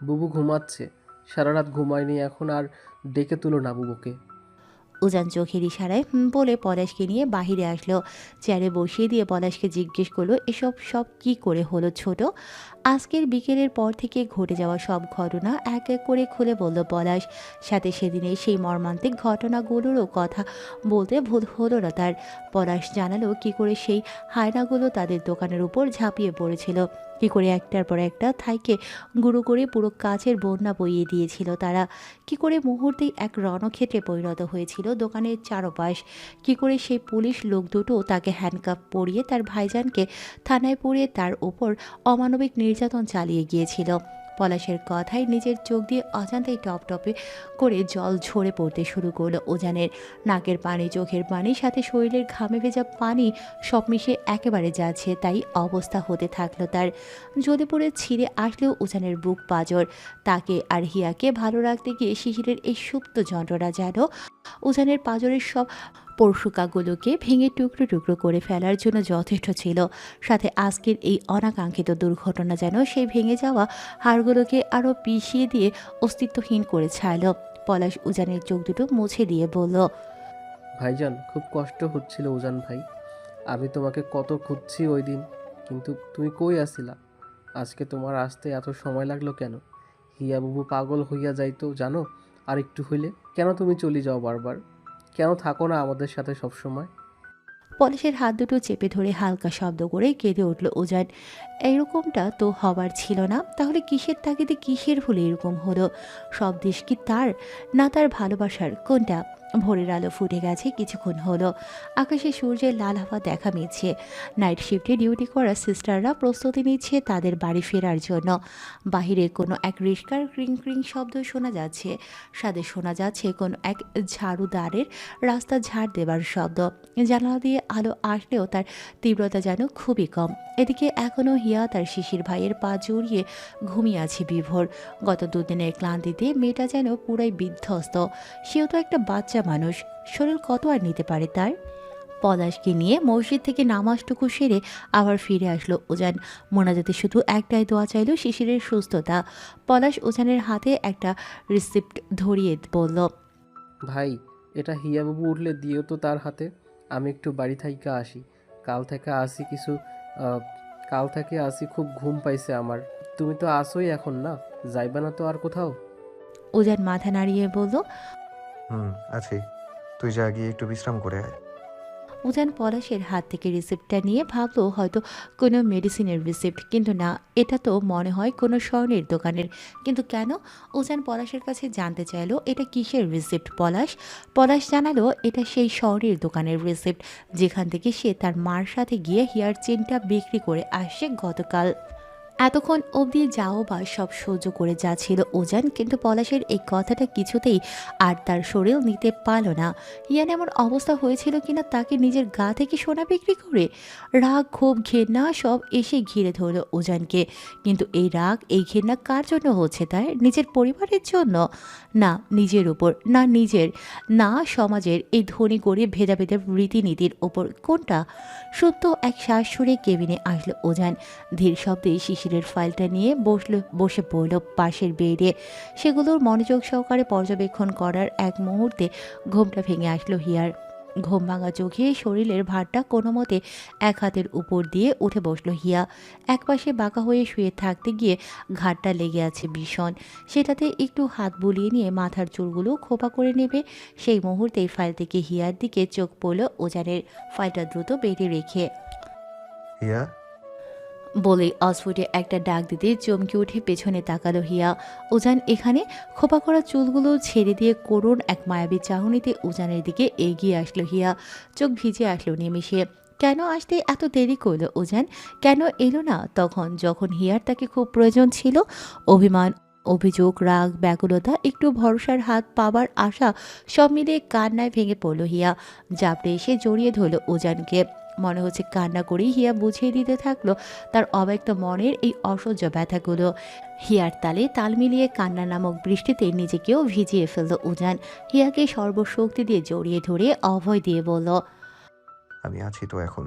বুবু ঘুমাচ্ছে, সারা রাত ঘুমায়নি, এখন আর ডেকে তুলো না বুবুকে। উজান চোখের ইশারায় বলে পলাশকে নিয়ে বাহিরে আসলো। চেয়ারে বসিয়ে দিয়ে পলাশকে জিজ্ঞেস করলো, এসব সব কি করে হলো ছোট? আজকের বিকেলের পর থেকে ঘটে যাওয়া সব ঘটনা এক এক করে খুলে বলল পলাশ। সাথে সেদিনের সেই মর্মান্তিক ঘটনাগুলোরও কথা বলতে ভুল হলো না তার। পলাশ জানালো কি করে সেই হায়নাগুলো তাদের দোকানের উপর ঝাঁপিয়ে পড়েছিল, কি করে একটার পর একটা থাইকে গুঁড়ো করে পুরো কাচের বন্যা বইয়ে দিয়েছিল তারা, কি করে মুহূর্তেই এক রণক্ষেত্রে পরিণত হয়েছিল দোকানের চারপাশ, কি করে সেই পুলিশ লোক দুটো তাকে হ্যান্ডকাপ পরিয়ে তার ভাইজানকে থানায় পড়িয়ে তার ওপর অমানবিক নির্যাতন চালিয়ে গিয়েছিল। পলাশের কথায় নিজের চোখ দিয়ে অজান্তেই টপ টপে করে জল ঝরে পড়তে শুরু করলো উজানের। নাকের পানি, চোখের পানি, সাথে শরীরের ঘামে ভেজা পানি সব মিশে একেবারে যাচ্ছে, তাই অবস্থা হতে থাকলো তার। যদি পড়ে ছিঁড়ে আসলেও উজানের বুক পাঁজর। তাকে আর হিয়াকে ভালো রাখতে গিয়ে শিশিরের এই সুপ্ত যন্ত্রণা যেন উজানের পাঁজরের সব পরশুকাগুলোকে ভেঙে টুকরো টুকরো করে ফেলার জন্য যথেষ্ট ছিল। সাথে আজকের এই অনাকাঙ্ক্ষিত দুর্ঘটনা যেন সেই ভেঙে যাওয়া হাড়গুলোকে আরও পিষিয়ে দিয়ে অস্তিত্বহীন করে ছাড়ল। পলাশ উজানের চোখ দুটো মুছে দিয়ে বলল, ভাইজান, খুব কষ্ট হচ্ছিল উজান ভাই। আমি তোমাকে কত খুঁজছি ওই দিন, কিন্তু তুমি কই আসিলা? আজকে তোমার আসতে এত সময় লাগলো কেন? হিয়া বুবু পাগল হইয়া যাইতো জানো, আর একটু হইলে। কেন তুমি চলে যাও বারবার? কেন থাকো না আমাদের সাথে সব সময়? পলাশের হাত দুটো চেপে ধরে হালকা শব্দ করে কেঁদে উঠল উজান। এরকমটা তো হবার ছিল না, তাহলে কিসের তাগিদে কিসের ভুলে এরকম হলো? সব দেশ কি তার, না তার ভালোবাসার? কোনটা? ভোরের আলো ফুটে গেছে কিছুক্ষণ হলো। আকাশে সূর্যের লাল হাওয়া দেখা মিলছে। নাইট শিফটে ডিউটি করা সিস্টাররা প্রস্তুতি নিচ্ছে তাদের বাড়ি ফেরার জন্য। বাহিরে কোনো এক রিস্কার ক্রিং ক্রিং শব্দ শোনা যাচ্ছে। সাথে শোনা যাচ্ছে কোনো এক ঝাড়ুদারের রাস্তা ঝাড় দেবার শব্দ। জানালা দিয়ে আলো আসলেও তার তীব্রতা যেন খুবই কম। এদিকে এখনও হিয়া তার শিশির ভাইয়ের পা জড়িয়ে ঘুমিয়ে আছে বিভোর। গত দুদিনের ক্লান্তিতে মেয়েটা যেন পুরাই বিধ্বস্ত। সেও তো একটা বাচ্চা মানুষ, শরীর কত আর নিতে পারে তার? পলাশকে নিয়ে মসজিদ থেকে নামাজটুকু সেরে আবার ফিরে আসলো উজান। মোনাজাতে শুধু একটাই দোয়া চাইল, শিশিরের সুস্থতা। পলাশ উজানের হাতে একটা রিসিপ্ট ধরিয়ে বলল, ভাই, এটা হিয়া বাবু উঠলে দিও তো তার হাতে। আমি একটু বাড়ি থাইকা আসি। কাল থেকে আসি কিছু আহ, কাল থেকে আসি, খুব ঘুম পাইছে আমার। তুমি তো আসোই এখন, না যাইবা না তো আর কোথাও? উজান মাথা নাড়িয়ে বলল। হুম, আছি। তুই যা গিয়ে একটু বিশ্রাম করে আয়। উজান পলাশের হাত থেকে রিসিপ্টটা নিয়ে ভাবলো হয়তো কোনো মেডিসিনের রিসিপ্ট, কিন্তু না, এটা তো মনে হয় কোনো স্বর্ণের দোকানের। কিন্তু কেন? উজান পলাশের কাছে জানতে চাইলো এটা কিসের রিসিপ্ট। পলাশ জানালো এটা সেই স্বর্ণের দোকানের রিসিপ্ট যেখান থেকে সে তার মার সাথে গিয়ে হেয়ার চেনটা বিক্রি করে আসছে গতকাল। এতক্ষণ অবধি যাও বা সব সহ্য করে যাচ্ছিল উজান, কিন্তু পলাশের এই কথাটা কিছুতেই আর তার শরীর নিতে পারল না। ইয়ান এমন অবস্থা হয়েছিল কিনা তাকে নিজের গা থেকে সোনা বিক্রি করে? রাগ, ক্ষোভ, ঘেন্না সব এসে ঘিরে ধরল উজানকে। কিন্তু এই রাগ, এই ঘেন্না কার জন্য হচ্ছে? তার নিজের পরিবারের জন্য? না নিজের উপর, না নিজের, না সমাজের এই ধনী গরিব ভেদাভেদের রীতিনীতির ওপর। কোনটা? সত্য এক শ্বাস ছুড়ে কেবিনে আসলো উজান। ধীর শব্দে শিশিরের ফাইলটা নিয়ে বসে পড়ল পাশের বেডে। সেগুলোর মনোযোগ সহকারে পর্যবেক্ষণ করার এক মুহূর্তে ঘুমটা ভেঙে আসলো হিয়ার। ঘুম ভাঙা চোখে শরীরের ভারটা কোনো মতে এক হাতের উপর দিয়ে উঠে বসলো হিয়া। একপাশে বাঁকা হয়ে শুয়ে থাকতে গিয়ে ঘাটটা লেগে আছে ভীষণ। সেটাতে একটু হাত বুলিয়ে নিয়ে মাথার চুলগুলো খোপা করে নেবে সেই মুহূর্তেই ফাইল থেকে হিয়ার দিকে চোখ পড়ল ওজানের। ফাইলটা দ্রুত বেডে রেখে হিয়া, বলেই অস্ফুটে একটা ডাক দিতে চমকে উঠে পেছনে তাকালো হিয়া। উজান এখানে? খোপা করা চুলগুলো ছেড়ে দিয়ে করুণ এক মায়াবী চাহনিতে উজানের দিকে এগিয়ে আসলো হিয়া। চোখ ভিজে আসলো নিমেষে। কেন আসতে এত দেরি করলো উজান? কেন এলো না তখন, যখন হিয়ার তাকে খুব প্রয়োজন ছিল? অভিমান, অভিযোগ, রাগ, ব্যাকুলতা, একটু ভরসার হাত পাবার আশা সব মিলিয়ে কান্নায় ভেঙে পড়ল হিয়া। জাপড়ে এসে জড়িয়ে ধরল উজানকে। মনে হচ্ছে কান্না করেই হিয়া বুঝিয়ে দিতে থাকলো তার অব্যক্ত মনের এই অসহ্য ব্যথাগুলো। হিয়ার তালে তাল মিলিয়ে কান্না নামক বৃষ্টিতে নিজেকেও ভিজিয়ে ফেলল উজান। হিয়াকে সর্বশক্তি দিয়ে জড়িয়ে ধরে অভয় দিয়ে বলল, আমি আছি তো এখন।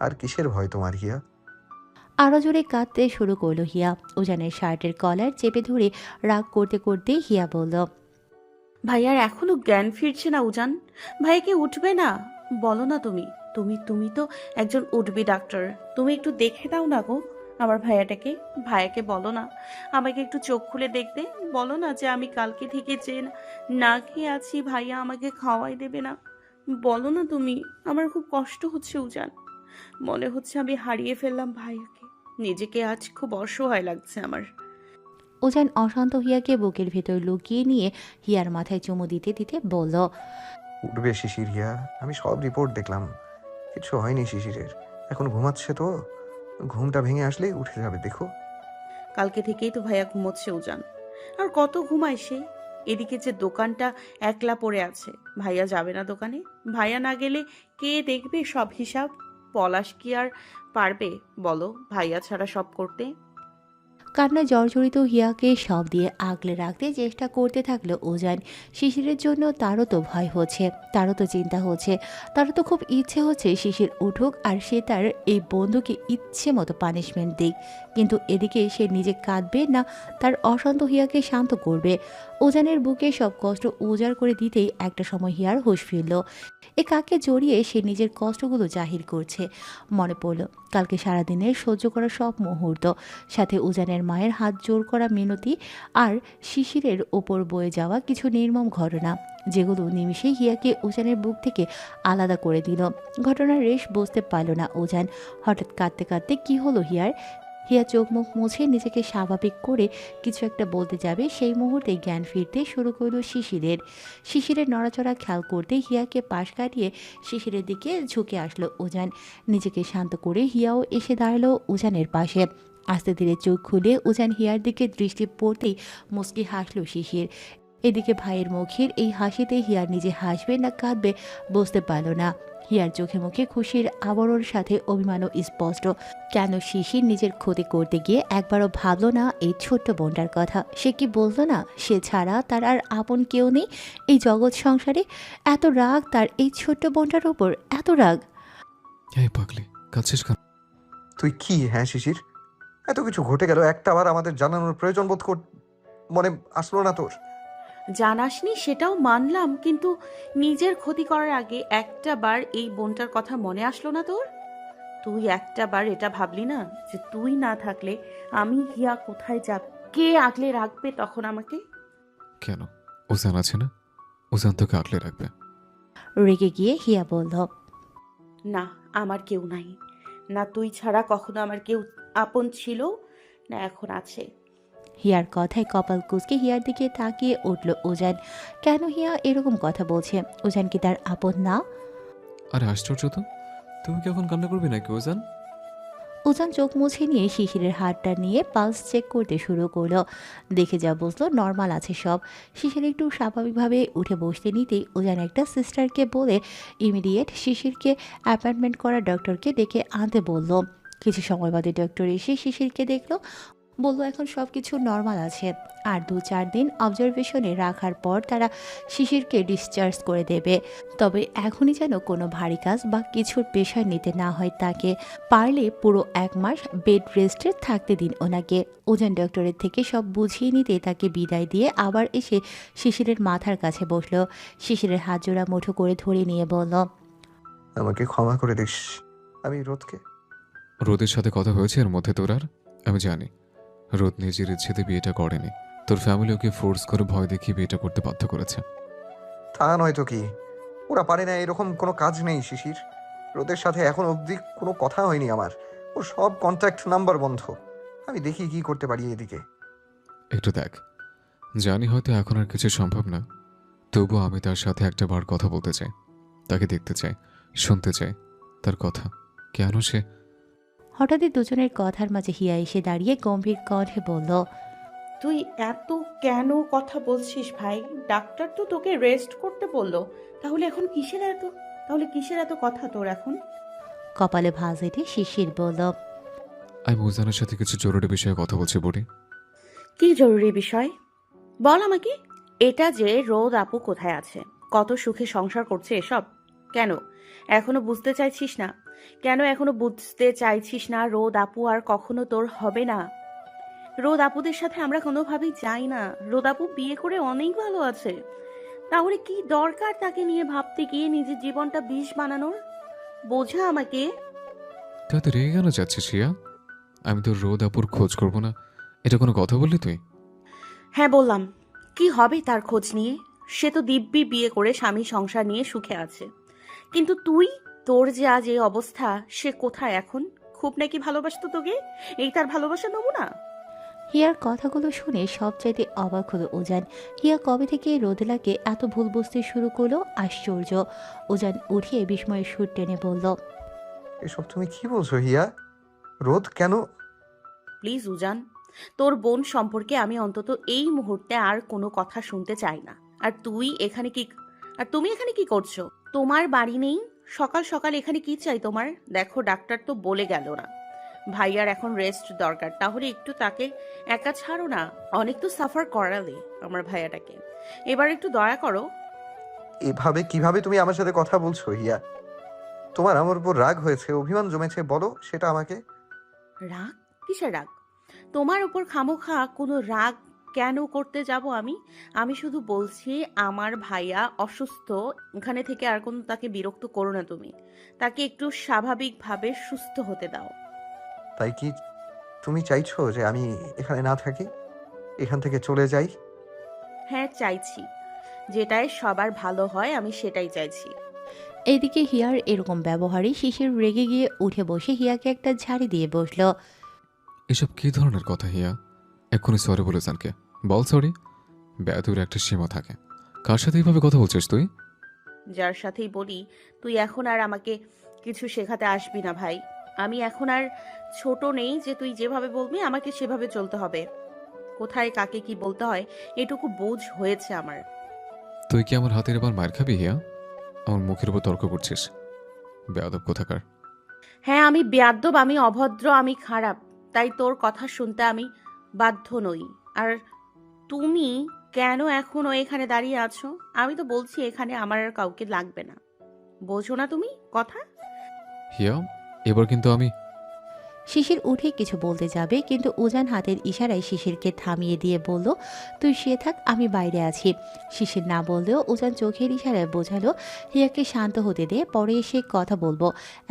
আর কিসের ভয় তোমার হিয়া? আরো জোরে কাঁদতে শুরু করলো হিয়া। উজানের শার্টের কলার চেপে ধরে রাগ করতে করতে হিয়া বলল, ভাইয়ার এখনো জ্ঞান ফিরছে না উজান। ভাইয়া কি উঠবে না? বলো না তুমি। তুমি তো একজন উঠবি ডাক্তার। তুমি একটু দেখে দাও না গো আমার ভাইয়াটাকে। ভাইয়াকে বলো না আমাকে একটু চোখ খুলে দেখতে। বলো না যে আমি কালকে থেকে যে না খেয়ে আছি, ভাইয়া আমাকে খাওয়াই দেবে না। বলো না তুমি। আমার খুব কষ্ট হচ্ছে উজান। মনে হচ্ছে আমি হারিয়ে ফেললাম ভাইয়াকে। নিজেকে আজ খুব অসহায় লাগছে আমার। উজান অশান্ত হিয়াকে বুকের ভেতর লুকিয়ে নিয়ে হিয়ার মাথায় চুমু দিতে দিতে বলল, উঠবে শিশির হিয়া, আমি সব রিপোর্ট দেখলাম, কিছু হয়নি শিশিরের। এখন ঘুমাচ্ছে তো, ঘুমটা ভেঙে আসলেই উঠে যাবে, দেখো। কালকে থেকেই তো ভাইয়া ঘুমোচ্ছে উজান। আর কত ঘুমায় সে? এদিকে যে দোকানটা একলা পড়ে আছে, ভাইয়া যাবে না দোকানে? ভাইয়া না গেলে কে দেখবে সব হিসাব? পলাশ কি আর পারবে বলো ভাইয়া ছাড়া সব করতে? কান্নায় জর্জরিত হিয়াকে সব দিয়ে আগলে রাখতে চেষ্টা করতে থাকলো উজান। শিশিরের জন্য তারও তো ভয় হচ্ছে, তারও তো চিন্তা হচ্ছে, তারও তো খুব ইচ্ছে হচ্ছে শিশির উঠুক আর সে তার এই বন্ধুকে ইচ্ছে মতো পানিশমেন্ট দিক। কিন্তু এদিকে সে নিজে কাঁদবে না তার অশান্ত হিয়াকে শান্ত করবে? উজানের বুকে সব কষ্ট উজাড় করে দিতেই একটা সময় হিয়ার হুঁশ ফিরল। এ কাকে জড়িয়ে সে নিজের কষ্টগুলো জাহির করছে। মনে পড়ল কালকে সারাদিনের সহ্য করা সব মুহূর্ত, সাথে উজানের মায়ের হাত জোর করা মিনতি, আর শিশিরের ওপর বয়ে যাওয়া কিছু নির্মম ঘটনা, যেগুলো নিমিষে হিয়াকে উজানের বুক থেকে আলাদা করে দিল। ঘটনার রেশ বুঝতে পারল না উজান। হঠাৎ কাঁদতে কাঁদতে কি হলো হিয়ার? হিয়া চোখ মুখ মুছে নিজেকে স্বাভাবিক করে কিছু একটা বলতে যাবে, সেই মুহূর্তে জ্ঞান ফিরতে শুরু করলো শিশিরের। শিশিরের নড়াচড়া খেয়াল করতে হিয়াকে পাশ কাটিয়ে শিশিরের দিকে ঝুঁকে আসলো উজান। নিজেকে শান্ত করে হিয়াও এসে দাঁড়ালো উজানের পাশে। আস্তে ধীরে চোখ খুলে উজান হিয়ার দিকে দৃষ্টি পড়তেই মুচকি হাসলো শিশির। এদিকে ভাইয়ের মুখের এই হাসিতে হিয়ার নিজে হাসবে না কাঁদবে বুঝতে পারল না। হিয়ার চোখে মুখে খুশির আবরণ সাথে অভিমানও স্পষ্ট। কেন শিশির নিজের ক্ষতি করতে গিয়ে একবারও ভাবলো না এই ছোট্ট বোনটার কথা? সে কি বলতো না সে ছাড়া তার আর আপন কেউ নেই এই জগৎ সংসারে? এত রাগ তার এই ছোট্ট বোনটার ওপর, এত রাগ! এই পাগলি, কাঁদছিস কেন? তুই কি, হ্যাঁ শিশির, এত কিছু ঘটে গেল, একটা বার আমাদের জানানোর প্রয়োজন বোধ মনে আসলো না তোর? জানাসনি সেটাও মানলাম, কিন্তু নিজের ক্ষতি করার আগে একটা বার এই বোনটার কথা মনে আসলো না তোর? তুই একটা বার এটা ভাবলি না যে তুই না থাকলে আমি হিয়া কোথায় যাব? কে আগলে রাখবে তখন আমাকে? কেন? ওজান আছে না? ওজান তোকে আগলে রাখবে। রেগে গিয়ে হিয়া বলল, না, আমার কেউ নাই। না তুই ছাড়া কখনো আমার কেউ আপন ছিল, না এখন আছে। হিয়ার কথায় কপাল কুঁচকে হিয়ার দিকে তাকিয়ে উঠল উজান। কেন হিয়া এরকম কথা বলছে? উজান কি তার আপন না? আরে আশ্চর্য তো, তুমি কি এখন কান্না করবে নাকি ওজান? উজান চোখ মুছে নিয়ে শিশিরের হাতটা নিয়ে পালস চেক করতে শুরু করলো। দেখে যা বুঝলো নর্মাল আছে সব। শিশির একটু স্বাভাবিকভাবে উঠে বসতে নিতেই উজান একটা সিস্টারকে বলে ইমিডিয়েট শিশিরকে অ্যাপয়েন্টমেন্ট করা ডক্টরকে ডেকে আনতে বলল। কিছু সময় বাদে ডক্টর এসে শিশিরকে দেখলো, বলল এখন সব কিছু নর্মাল আছে, আর 2-4 দিন অবজারভেশনে রাখার পর তারা শিশিরকে ডিসচার্জ করে দেবে। তবে এখনই যেন কোনো ভারী কাজ বা কিছুর প্রেশার নিতে না হয় তাকে। পারলে পুরো 1 মাস বেড রেস্টে থাকতে দিন ওনাকে। ওজন ডক্টরের থেকে সব বুঝিয়ে নিতে তাকে বিদায় দিয়ে আবার এসে শিশিরের মাথার কাছে বসলো। শিশিরের হাত জোড়া মুঠো করে ধরে নিয়ে বলল, আমাকে ক্ষমা করে দিস। আমি রোদকে রোদের সাথে কথা হয়েছে এর মধ্যে তোর? আর আমি জানি রোদ নিজের ইচ্ছেতে বিয়েটা করেনি, তোর ফ্যামিলি ওকে ফোর্স করে ভয় দেখিয়ে বিয়েটা করতে বাধ্য করেছে। তা নয় তো কি, ওরা পারে না, এরকম কোনো কাজ নেই শিশির। রোদের সাথে এখন অবধি কোনো কথা হয়নি আমার, ওর সব কন্ট্যাক্ট নাম্বার বন্ধ। আমি দেখি কি করতে পারি এদিকে। একটু দেখ, জানি হয়তো এখন আর কিছু সম্ভব না, তবুও আমি তার সাথে একটা বার কথা বলতে চাই, তাকে দেখতে চাই, শুনতে চাই তার কথা। কেন সে? হঠাৎই দুজনের কথার মাঝে হিয়া এসে দাঁড়িয়ে গম্ভীর কণ্ঠে বলল, তুই এত কেন কথা বলছিস ভাই? ডাক্তার তো তোকে রেস্ট করতে বললো। তাহলে কিসের এত কথা তোর এখন? কপালে ভাঁজ এঁটে শিশির বলল, আমি ওজানের সাথে কিছু জরুরি বিষয়ে কথা বলছি বুড়ি। কি জরুরি বিষয় বল আমাকে। এটা যে রোদ আপু কোথায় আছে, কত সুখে সংসার করছে এসব? কেন এখনো বুঝতে চাইছিস না? কেন এখনো বুঝতে চাইছিস না? রোদ আপু আর কখনো তোর হবে না। রোদ আপুদের সাথে আমরা কোনোভাবেই যাই না। রোদ আপু বিয়ে করে অনেক ভালো আছে। তাহলে কি দরকার তাকে নিয়ে ভাবতে গিয়ে নিজের জীবনটা বিষ বানানোর? বোঝা আমাকে। তুই তো রেগে কেন যাচ্ছিস হিয়া? আমি তোর রোদ আপুর খোঁজ করবো না, এটা কোনো কথা বললি তুই? হ্যাঁ বললাম। কি হবে তার খোঁজ নিয়ে? সে তো দিব্যি বিয়ে করে স্বামী সংসার নিয়ে সুখে আছে। কিন্তু তুই, তোর যে আজ এই অবস্থা, সে কোথায় এখন? খুব নাকি ভালোবাসতো তোকে? এই তার ভালোবাসা নমুনা? হিয়ার কথাগুলো শুনে সবচাইতে অবাক হলো উজান। হিয়া কবে থেকে রোদেলাকে এত ভুল বুঝতে শুরু করলো? আশ্চর্য। উজান উঠিয়ে বিস্ময়ের সুর টেনে বলল, এসব তুমি কি বলছো হিয়া? রোদ কেন? প্লিজ উজান, তোর বোন সম্পর্কে আমি অন্তত এই মুহূর্তে আর কোনো কথা শুনতে চাই না। আর তুই এখানে কি আর তুমি এখানে কি করছো? তোমার বাড়ি নেই? সকাল সকাল এখানে কি চাই তোমার? দেখো, ডাক্তার তো বলে গেল না ভাইয়ার এখন রেস্ট দরকার। তাহলে একটু তাকে একা ছাড়ো না। অনেক তো সাফার করালে আমার ভাইয়াটাকে। এবার একটু দয়া করো। এভাবে কিভাবে তুমি আমার সাথে কথা বলছো হিয়া? তোমার আমার উপর রাগ হয়েছে, অভিমান জমেছে, বলো সেটা আমাকে। রাগ? কিসের রাগ? তোমার উপর খামোখা কোনো রাগ কেন করতে যাব আমি? আমি শুধু বলছি আমার ভাইয়া অসুস্থ। ওখানে থেকে আর কোনো তাকে বিরক্ত করো না তুমি। তাকে একটু স্বাভাবিকভাবে সুস্থ হতে দাও। তাই কি তুমি চাইছো যে আমি এখানে না থাকি, এখান থেকে চলে যাই? হ্যাঁ চাইছি। যেটাই সবার ভালো হয় আমি সেটাই চাইছি। এদিকে হিয়ার এরকম ব্যবহারে শিশির রেগে গিয়ে উঠে বসে হিয়াকে একটা ঝাড়ি দিয়ে বসলো। এসব কি ধরনের কথা হিয়া? এক্ষুনি সরি বলে জানকে বল সরি। বেয়াদুর একটা সীমা থাকে। কার সাথে এইভাবে কথা বলছিস তুই? যার সাথেই বলি, তুই এখন আর আমাকে কিছু শেখাতে আসবি না ভাই। আমি এখন আর ছোট নেই যে তুই যেভাবে বলবি আমাকে সেভাবে চলতে হবে। কোথায় কাকে কি বলতে হয় এটুকু বোঝ হয়েছে আমার। তুই কি আমার হাতের এবার মার খাবি হিয়া? আমার মুখের উপর তর্ক করছিস, বেয়াদব কোথাকার। হ্যাঁ আমি বেয়াদ্দব, আমি অভদ্র, আমি খারাপ। তাই তোর কথা শুনতে আমি বাধ্য নই। আর তুমি কেন এখনো এখানে দাঁড়িয়ে আছো? আমি তো বলছি এখানে আমার আর কাউকে লাগবে না। বোঝো না তুমি কথা? হিয়া, এবার কিন্তু আমি। শিশির উঠে কিছু বলতে যাবে, কিন্তু উজান হাতের ইশারায় শিশিরকে থামিয়ে দিয়ে বলল, তুই শুয়ে থাক, আমি বাইরে আছি। শিশির না বললেও উজান চোখের ইশারায় বোঝালো হিয়াকে শান্ত হতে দে, পরে এসে কথা বলবো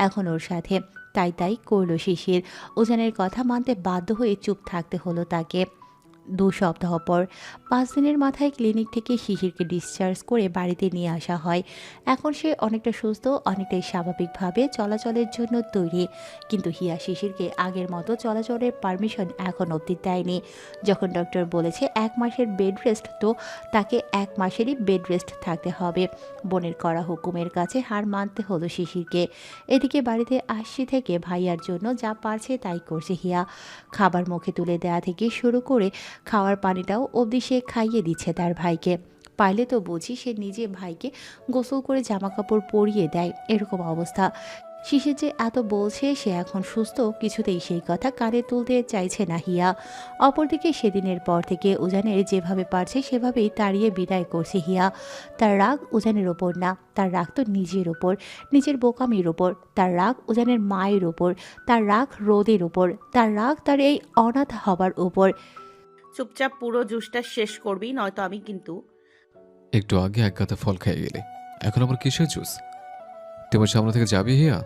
এখন ওর সাথে। তাই করলো শিশির। উজানের কথা মানতে বাধ্য হয়ে চুপ থাকতে হলো তাকে। 2 সপ্তাহ পর 5 দিনের মাথায় ক্লিনিক থেকে শিশিরকে ডিসচার্জ করে বাড়িতে নিয়ে আসা হয়। এখন সে অনেকটা সুস্থ, অনেকটাই স্বাভাবিকভাবে চলাচলের জন্য তৈরি। কিন্তু হিয়া শিশিরকে আগের মতো চলাচলের পারমিশন এখন অবধি দেয়নি। যখন ডক্টর বলেছে 1 মাসের বেড রেস্ট, তো তাকে 1 মাসেরই বেড রেস্ট থাকতে হবে। বোনের করা হুকুমের কাছে হার মানতে হলো শিশিরকে। এদিকে বাড়িতে আসছি থেকে ভাইয়ার জন্য যা পারছে তাই করছে হিয়া। খাবার মুখে তুলে দেয়া থেকে শুরু করে খাওয়ার পানিটাও অবধি সে খাইয়ে দিচ্ছে তার ভাইকে। পাইলে তো বুঝি সে নিজে ভাইকে গোসল করে জামা কাপড় পরিয়ে দেয়, এরকম অবস্থা। শিশির যে এত বলছে সে এখন সুস্থ, কিছুতেই সেই কথা কানে তুলতে চাইছে না হিয়া। অপরদিকে সেদিনের পর থেকে উজানের যেভাবে পারছে সেভাবেই তাড়িয়ে বিদায় করছে হিয়া। তার রাগ উজানের ওপর না, তার রাগ তো নিজের ওপর, নিজের বোকামির ওপর। তার রাগ উজানের মায়ের ওপর, তার রাগ রোদের ওপর, তার রাগ তার এই অনাথ হবার ওপর। চুপচাপ পুরো জুসটা শেষ করবি, নয়তো আমি কিন্তু। একটু আগে এক গাদা ফল খেয়ে গেলে, এখন আবার কিসের জুস? তোমার সামনে থেকে যাবি হিয়া?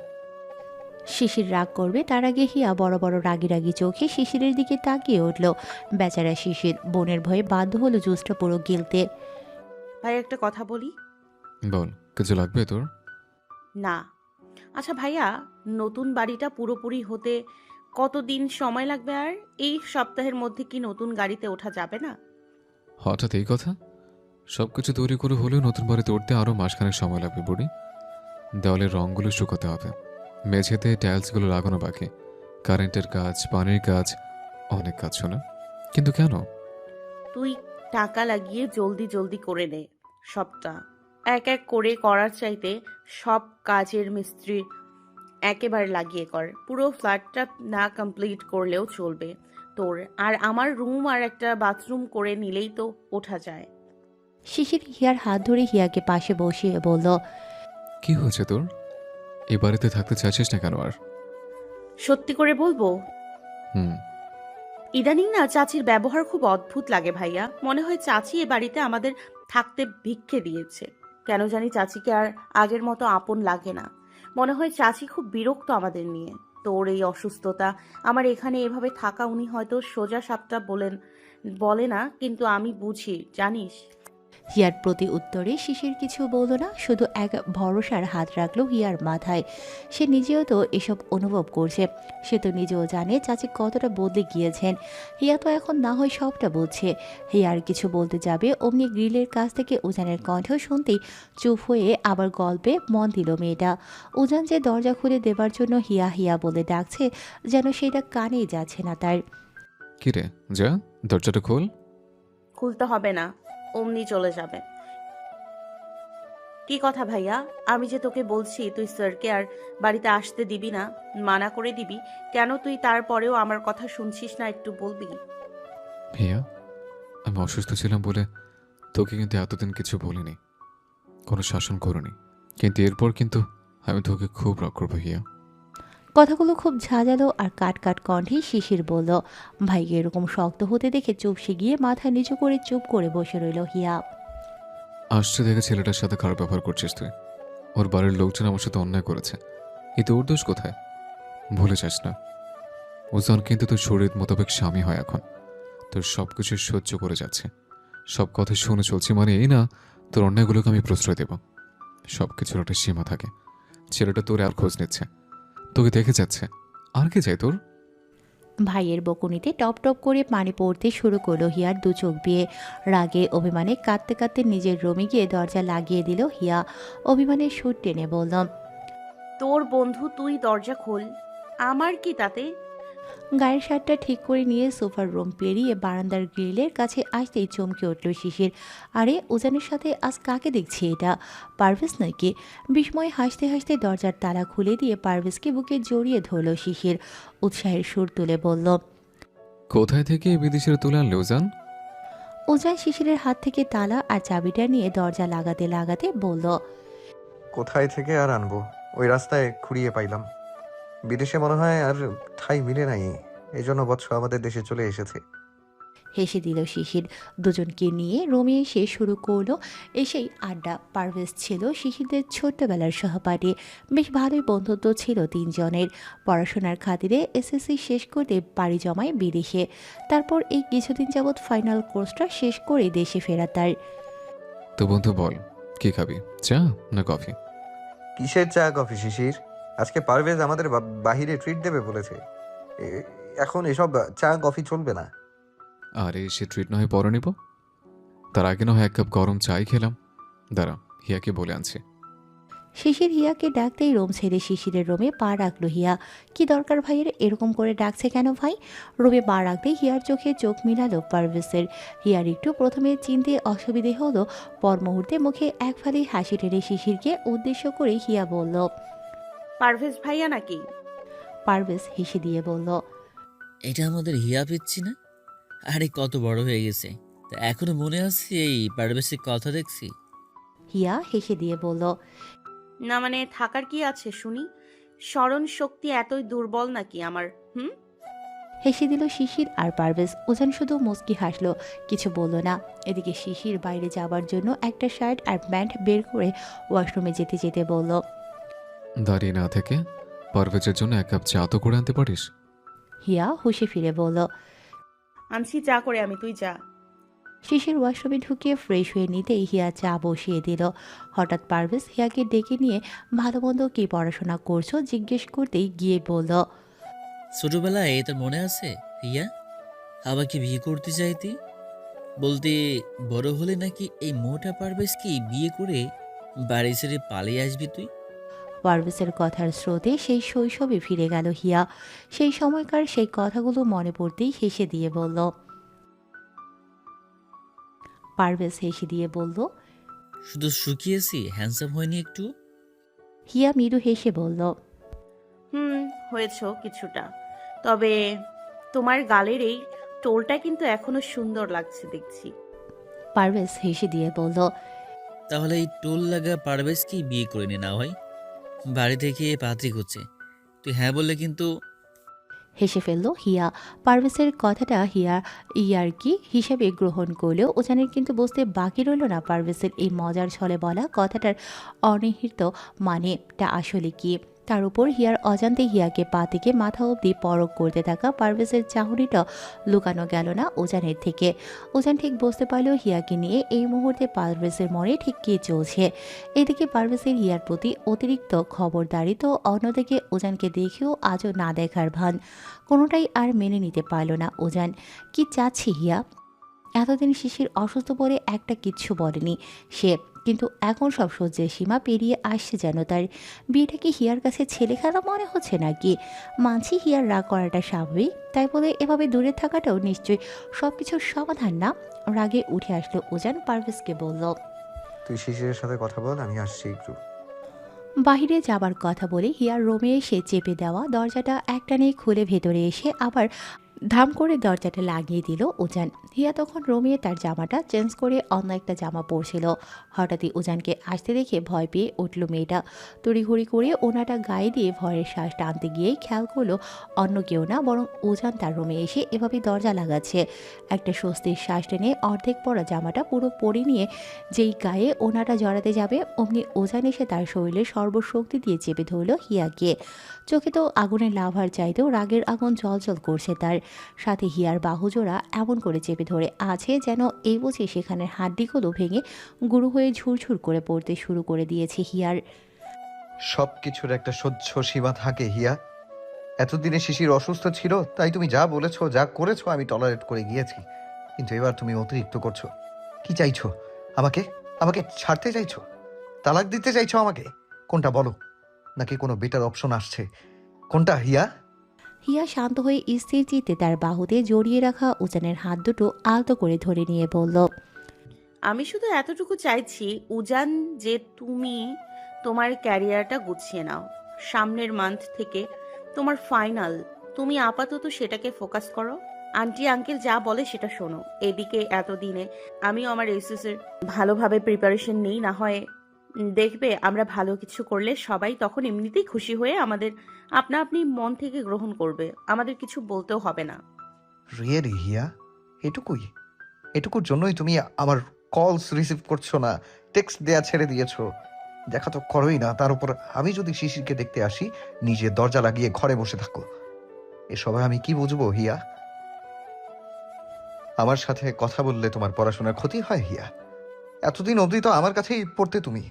শিশির রাগ করবে তার আগে হিয়া বড় বড় রাগি রাগি চোখে শিশিরের দিকে তাকিয়ে উঠল। বেচারা শিশির বোনের ভয়ে বাধ্য হলো জুসটা পুরো গিলতে। ভাই একটা কথা বলি। বল, কিছু লাগবে তোর? না। আচ্ছা ভাইয়া, নতুন বাড়িটা পুরোপুরি হতে কতদিন সময় লাগবে? আর এই সপ্তাহের মধ্যে কি নতুন গাড়িতে ওঠা যাবে না? হঠাৎ এই কথা? সবকিছু তৈরি করে হলেও নতুন বাড়িতে উঠতে আরো মাসখানেক সময় লাগবে বুড়ি। দেওয়ালের রঙগুলো শুকাতে হবে, মেঝেতে টাইলসগুলো লাগানো বাকি, কারেন্টের কাজ, পানির কাজ, অনেক কাজ। শোনা, কিন্তু কেন? তুই টাকা লাগিয়ে জলদি জলদি করে নে সবটা। এক এক করে করার চাইতে সব কাজের মিস্ত্রি একেবারে লাগিয়ে কর। পুরো ফ্ল্যাটটা না কমপ্লিট করলেও চলবে তোর। আর আমার রুম আর একটা বাথরুম করে নিলেই তো ওঠা যায়। শিশির হিয়ার হাত ধরে হিয়াকে পাশে বসিয়ে বলল, কি হয়েছে তোর? এই বাড়িতে থাকতে চাইছিস না কেন আর? সত্যি করে বলবো, হুম। ইদানিং না চাচির ব্যবহার খুব অদ্ভুত লাগে ভাইয়া। মনে হয় চাচি এ বাড়িতে আমাদের থাকতে ভিক্ষে দিয়েছে। কেন জানি চাচিকে আর আগের মতো আপন লাগে না। মনে হয় চাচি খুব বিরক্ত আমাদের নিয়ে। তোর এই অসুস্থতা, আমার এখানে এভাবে থাকা, উনি হয়তো সোজা সাপটা বলে না, কিন্তু আমি বুঝি, জানিস। হিয়ার প্রতি উত্তরে শিশির কিছু বলল না, শুধু এক ভরসার হাত রাখলো হিয়ার মাথায়। সে নিজেও তো এসব অনুভব করছে। সে তো নিজেও জানে চাচি কতটা বদলে গিয়েছেন। হিয়া তো এখন না হয় সবটা বুঝছে। হিয়ার কিছু বলতে যাবে অমনি গ্রিলের কাছ থেকে উজানের কণ্ঠ শুনতেই চুপ হয়ে আবার গল্পে মন দিল মেয়েটা। উজান যে দরজা খুলে দেবার জন্য হিয়া হিয়া বলে ডাকছে, যেন সেটা কানেই যাচ্ছে না তার। কি রে, যা, দরজাটা খোল। খুলতে হবে না, অমনি চলে যাবে। কি কথা ভাইয়া? আমি যে তোকে বলছি তুই স্যারকে আর বাড়িতে আসতে দিবি না, মানা করে দিবি, কেন তুই তারপরেও আমার কথা শুনছিস না, একটু বলবি? হিয়া, আমি অসুস্থ ছিলাম বলে তোকে কিন্তু এতদিন কিছু বলিনি, কোনো শাসন করিনি, কিন্তু এরপর কিন্তু আমি তোকে খুব রাগ করবো হিয়া। কথাগুলো খুব ঝাঁঝালো আর কাট কাট কণ্ঠে শিশির বলল। ভাইকে এরকম শক্ত হতে দেখে চুপসে গিয়ে মাথা নিচু করে চুপ করে বসে রইল হিয়া। আসছে দেখে ছেলেটার সাথে খারাপ ব্যবহার করছিস তুই। ওর বাড়ির লোকজন আমার সাথে অন্যায় করেছে, এতে ওর দোষ কোথায়? ভুলে যাস না, ওজন কিন্তু তোর শরীর মোতাবেক স্বামী হয় এখন। তোর সব কিছু সহ্য করে যাচ্ছে, সব কথা শুনে চলছি, মানে এই না তোর অন্যায়গুলোকে আমি প্রশ্রয় দেব। সব কিছুর একটা সীমা থাকে। ছেলেটা তোর আর খোঁজ নিচ্ছে, তোকে দেখে যাচ্ছে, আর কে চাই তোর? ভাইয়ের বকুনিতে টপ টপ করে পানি পড়তে শুরু করলো হিয়ার দু চোখ দিয়ে। রাগে অভিমানে কাঁদতে কাঁদতে নিজের রুমে গিয়ে দরজা লাগিয়ে দিল হিয়া। অভিমানের সুর টেনে বলল, তোর বন্ধু, তুই দরজা খোল, আমার কি তাতে? গায়ের শার্টটা ঠিক করে নিয়ে সোফার রুম পেরিয়ে বারান্দার গ্রিলের কাছে আসতেই চমকে উঠল শিশির। আরে উজানের সাথে আজ কাকে দেখছি এটা? পারভেজ নাকি? বিস্ময়ে হাসতে হাসতে দরজার তালা খুলে দিয়ে পারভেজকে বুকে জড়িয়ে ধরল শিশির। উৎসাহের সুর তুলে বলল, কোথায় থেকে এই বিদেশিরা তুলে আনলে ওজান? উজান শিশিরের হাত থেকে তালা আর চাবিটা নিয়ে দরজা লাগাতে লাগাতে বলল, কোথায় থেকে আর আনবো, ওই রাস্তায় খুঁড়িয়ে পাইলাম। বিদেশে মনে হয় আর ঠাঁই মিলে নাই, এই জন্য বৎস আমাদের দেশে চলে এসেছে। হেসে দিল শিশির। দুজনকে নিয়ে রুমে এসে শুরু করলো এসেই আড্ডা। পারভেজ ছিল শিশিরদের ছোট্টবেলার সহপাঠী। বেশ ভালোই বন্ধুত্ব ছিল তিনজনের। পড়াশোনার খাতিরে এসএসসি শেষ করতে পাড়ি জমায় বিদেশে। তারপর এই কিছুদিন যাবৎ ফাইনাল কোর্সটা শেষ করে দেশে ফেরা তার। তো বন্ধু বল, কি খাবি, চা না কফি? কিসের চা কফি শিশির? আজকে পারভেজ আমাদের বাহিরে ট্রিট দেবে বলেছে। এখন এসব চা কফি চলবে না। আরে সে ট্রিট না হয় পরে নিব, তার আগে না হয় এক কাপ গরম চাই খেলাম। দাঁড়া, হিয়াকে বলে আনছি। শিশির হিয়াকে ডাকতেই রুম ছেড়ে শিশিরের রুমে পা রাখলো হিয়া। কি দরকার ভাইয়ের এরকম করে ডাকছে কেন ভাই? রুমে পা রাখতেই হিয়ার চোখে চোখ মিলালো পারভেজের। হিয়ার একটু প্রথমে চিনতে অসুবিধে হলো, পর মুহূর্তে মুখে এক ফালি হাসি টেনে শিশিরকে উদ্দেশ্য করে হিয়া বলল। পারভেজ ভাইয়া নাকি? পারভেজ হেসে দিয়ে বলল, এটা আমাদের হিয়া পিচ্ছি না? আরে কত বড় হয়ে গেছে, তা এখনো মনে আছে এই পারভেজের কথা দেখছি? হিয়া হেসে দিয়ে বলল, না মানে থাকার কি আছে শুনি? স্মরণ শক্তি এতই দুর্বল নাকি আমার? হেসে দিল শিশির আর পারভেজ। উজান শুধু মুচকি হাসলো, কিছু বলল না। এদিকে শিশির বাইরে যাবার জন্য একটা শার্ট আর প্যান্ট বের করে ওয়াশরুমে যেতে যেতে বলল, দাঁড়িয়ে না থেকে পারভেজের জন্য এক কাপ চা তো করে আনতে পারিস? হিয়া হুশে ফিরে বলল। আনছি চা করে আমি, তুই যা। শিশির ওয়াশরুমে ঢুকিয়ে ফ্রেশ হয়ে নিতেই হিয়া চা বসিয়ে দিল। হঠাৎ পারভেজ হিয়াকে ডেকে নিয়ে ভালো মন্দ কি পড়াশোনা করছো জিজ্ঞেস করতেই গিয়ে বলল, ছোটবেলায় তোর মনে আছে হিয়া, আমাকে বিয়ে করতে চাইতি? বলতে বড় হলে নাকি এই মোটা পারভেজকে বিয়ে করে বাড়ি ছেড়ে পালিয়ে আসবি তুই। পারভেজের কথার স্রোতে সেই শৈশবে ফিরে গেল হিয়া। সেই সময়কার সেই কথাগুলো মনে পড়তেই হেসে দিয়ে বলল। পারভেজ হেসে দিয়ে বলল। শুধু শুকিয়েছি, হ্যান্ডসাম হয়নি একটু? হিয়া মৃদু হেসে বলল, হয়েছ কিছুটা, তবে তোমার গালের এই টোলটা কিন্তু এখনো সুন্দর লাগছে দেখছি। পারভেজ হেসে দিয়ে বলল, তাহলে এই টোল লাগা পারভেজকেই বিয়ে করে নে না হয়। বাড়ি থেকে পাত্রী খুঁজছে। তুই হ্যাঁ বললে কিন্তু। হেসে ফেলল হিয়া। পারভেজের কথাটা হিয়া ইয়ার্কি হিসেবে গ্রহণ করলেও উজানের কিন্তু বুঝতে বাকি রইল না পারভেজের এই মজার ছলে বলা কথাটার অনিহিত মানেটা আসলে কি। তার উপর হিয়ার অজান্তে হিয়াকে পা থেকে মাথা অবধি পরক করতে থাকা পারভেজের চাহনিটা লুকানো গেল না উজানের থেকে। উজান ঠিক বুঝতে পারল হিয়াকে নিয়ে এই মুহূর্তে পারভেজের মনে ঠিক কী চলছে। এদিকে পারভেজের হিয়ার প্রতি অতিরিক্ত খবরদারি তো, অন্যদিকে উজানকে দেখেও আজও না দেখার ভান। কোনোটাই আর মেনে নিতে পারল না উজান। কি চাচ্ছে হিয়া? এতদিন শিশির অসুস্থ বলে একটা কিচ্ছু বলেনি সে, কিন্তু এখন সব সহ্যের সীমা পেরিয়ে আসছে যেন তার। বিয়েটা কি হিয়ার কাছে ছেলে খেলা মনে হচ্ছে নাকি? মানছি হিয়ার রাগ করাটা স্বাভাবিক, তাই বলে এভাবে দূরে থাকাটাও নিশ্চয়ই সব কিছুর সমাধান না। রাগে উঠে আসলো উজান পারভেজকে বলল, তুই শিশিরের সাথে কথা বল, আমি আসছি একটু। বাহিরে যাবার কথা বলে হিয়ার রুমে এসে চেপে দেওয়া দরজাটা একটানে খুলে ভেতরে এসে আবার ধাম করে দরজাটা লাগিয়ে দিল উজান। হিয়া তখন রুমে তার জামাটা চেঞ্জ করে অন্য একটা জামা পরছিল। হঠাৎই উজানকে আসতে দেখে ভয় পেয়ে উঠল মেয়েটা। তড়িঘড়ি করে ওনাটা গায়ে দিয়ে ভয়ের শ্বাস টানতে গিয়েই খেয়াল করলো অন্য কেউ না, বরং উজান তার রুমে এসে এভাবে দরজা লাগাচ্ছে। একটা স্বস্তির শ্বাস টেনে অর্ধেক পরা জামাটা পুরো পরে নিয়ে যেই গায়ে ওনাটা জড়াতে যাবে অমনি উজান এসে তার শরীরে সর্বশক্তি দিয়ে চেপে ধরল হিয়াকে। চোখে তো আগুনের লাভার চাইতেও রাগের আগুন জ্বলজ্বল করছে তার। সাথে হিয়ার বাহুজোড়া এমন করে চেপে ধরে আছে যেন এই বুঝে সেখানের হাড্ডিগুলো ভেঙে গুঁড়ো হয়ে ঝুরঝুর করে পড়তে শুরু করে দিয়েছে হিয়ার। সব কিছুর একটা সহ্য সীমা থাকে হিয়া। এতদিনে শিশির অসুস্থ ছিল তাই তুমি যা বলেছো যা করেছো আমি টলারেট করে গিয়েছি, কিন্তু এবার তুমি অতিরিক্ত করছো। কি চাইছো? আমাকে আমাকে ছাড়তে চাইছো? তালাক দিতে চাইছো আমাকে? কোনটা বলো? নাকি কোনো বেটার অপশন আসছে? কোনটা হিয়া? হিয়া শান্ত হয়ে স্থির চিত্তে তার বাহুতে জড়িয়ে রাখা উজানের হাত দুটো আলতো করে ধরে নিয়ে বলল, আমি শুধু এতটুকু চাইছি উজান, যে তুমি তোমার ক্যারিয়ারটা গুছিয়ে নাও। সামনের মান্থ থেকে তোমার ফাইনাল, তুমি আপাতত সেটাকে ফোকাস করো। আন্টি আঙ্কেল যা বলে সেটা শোনো। এদিকে এতদিনে আমিও আমার এসএসের ভালোভাবে প্রিপারেশন নেই, না হয় দেখবে আমরা ভালো কিছু করলে সবাই তখন এমনিতেই খুশি হয়ে আমাদের আপনা আপনি মন থেকে গ্রহণ করবে, আমাদের কিছু বলতেও হবে না। রিয়েলি হিয়া? এটুকুই? এটুকুর জন্যই তুমি আমার কলস রিসিভ করছো না, টেক্সট দেয়া ছেড়ে দিয়েছো, দেখা তো করোই না। তার উপর আমি যদি শিশিরকে দেখতে আসি নিজে দরজা লাগিয়ে ঘরে বসে থাকো। এসবে আমি কি বুঝবো হিয়া? আমার সাথে কথা বললে তোমার পড়াশোনার ক্ষতি হয় হিয়া? এতদিন অবধি তো আমার কাছেই পড়তে তুমি।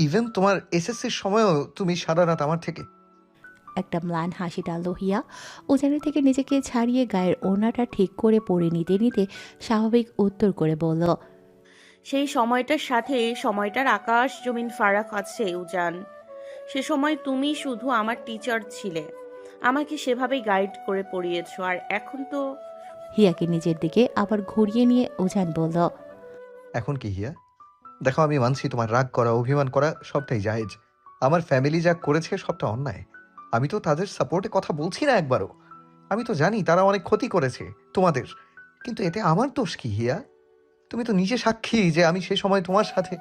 ইভেন তোমার এসএসসির সময়ও তুমি সারা রাত আমার থেকে। একটা ম্লান হাসি টানল হিয়া। উজানের থেকে নিজেকে ছাড়িয়ে গায়ের ওড়নাটা ঠিক করে পরে নিতে নিতে স্বাভাবিক উত্তর করে বলল, সেই সময়টার সাথে সময়টার আকাশ জমিন ফারাক আছে উজান। সে সময় তুমি শুধু আমার টিচার ছিলে, আমাকে সেভাবেই গাইড করে পড়িয়েছো। আর এখন তো হিয়াকে নিজের দিকে আবার ঘুরিয়ে নিয়ে উজান বলল, এখন কি হিয়া? দেখো আমি মানছি তোমার রাগ করা অভিমান করা সবটাই জায়েজ। আমার ফ্যামিলি যা করেছে সবটা অন্যায়। আমি তো তাদের সাপোর্টে কথা বলছি না একবারও। আমি তো জানি তারা অনেক ক্ষতি করেছে তোমাদের, কিন্তু এতে আমার দোষ কি হিয়া? তুমি তো নিজে সাক্ষী যে আমি সেই সময় তোমার সাথে।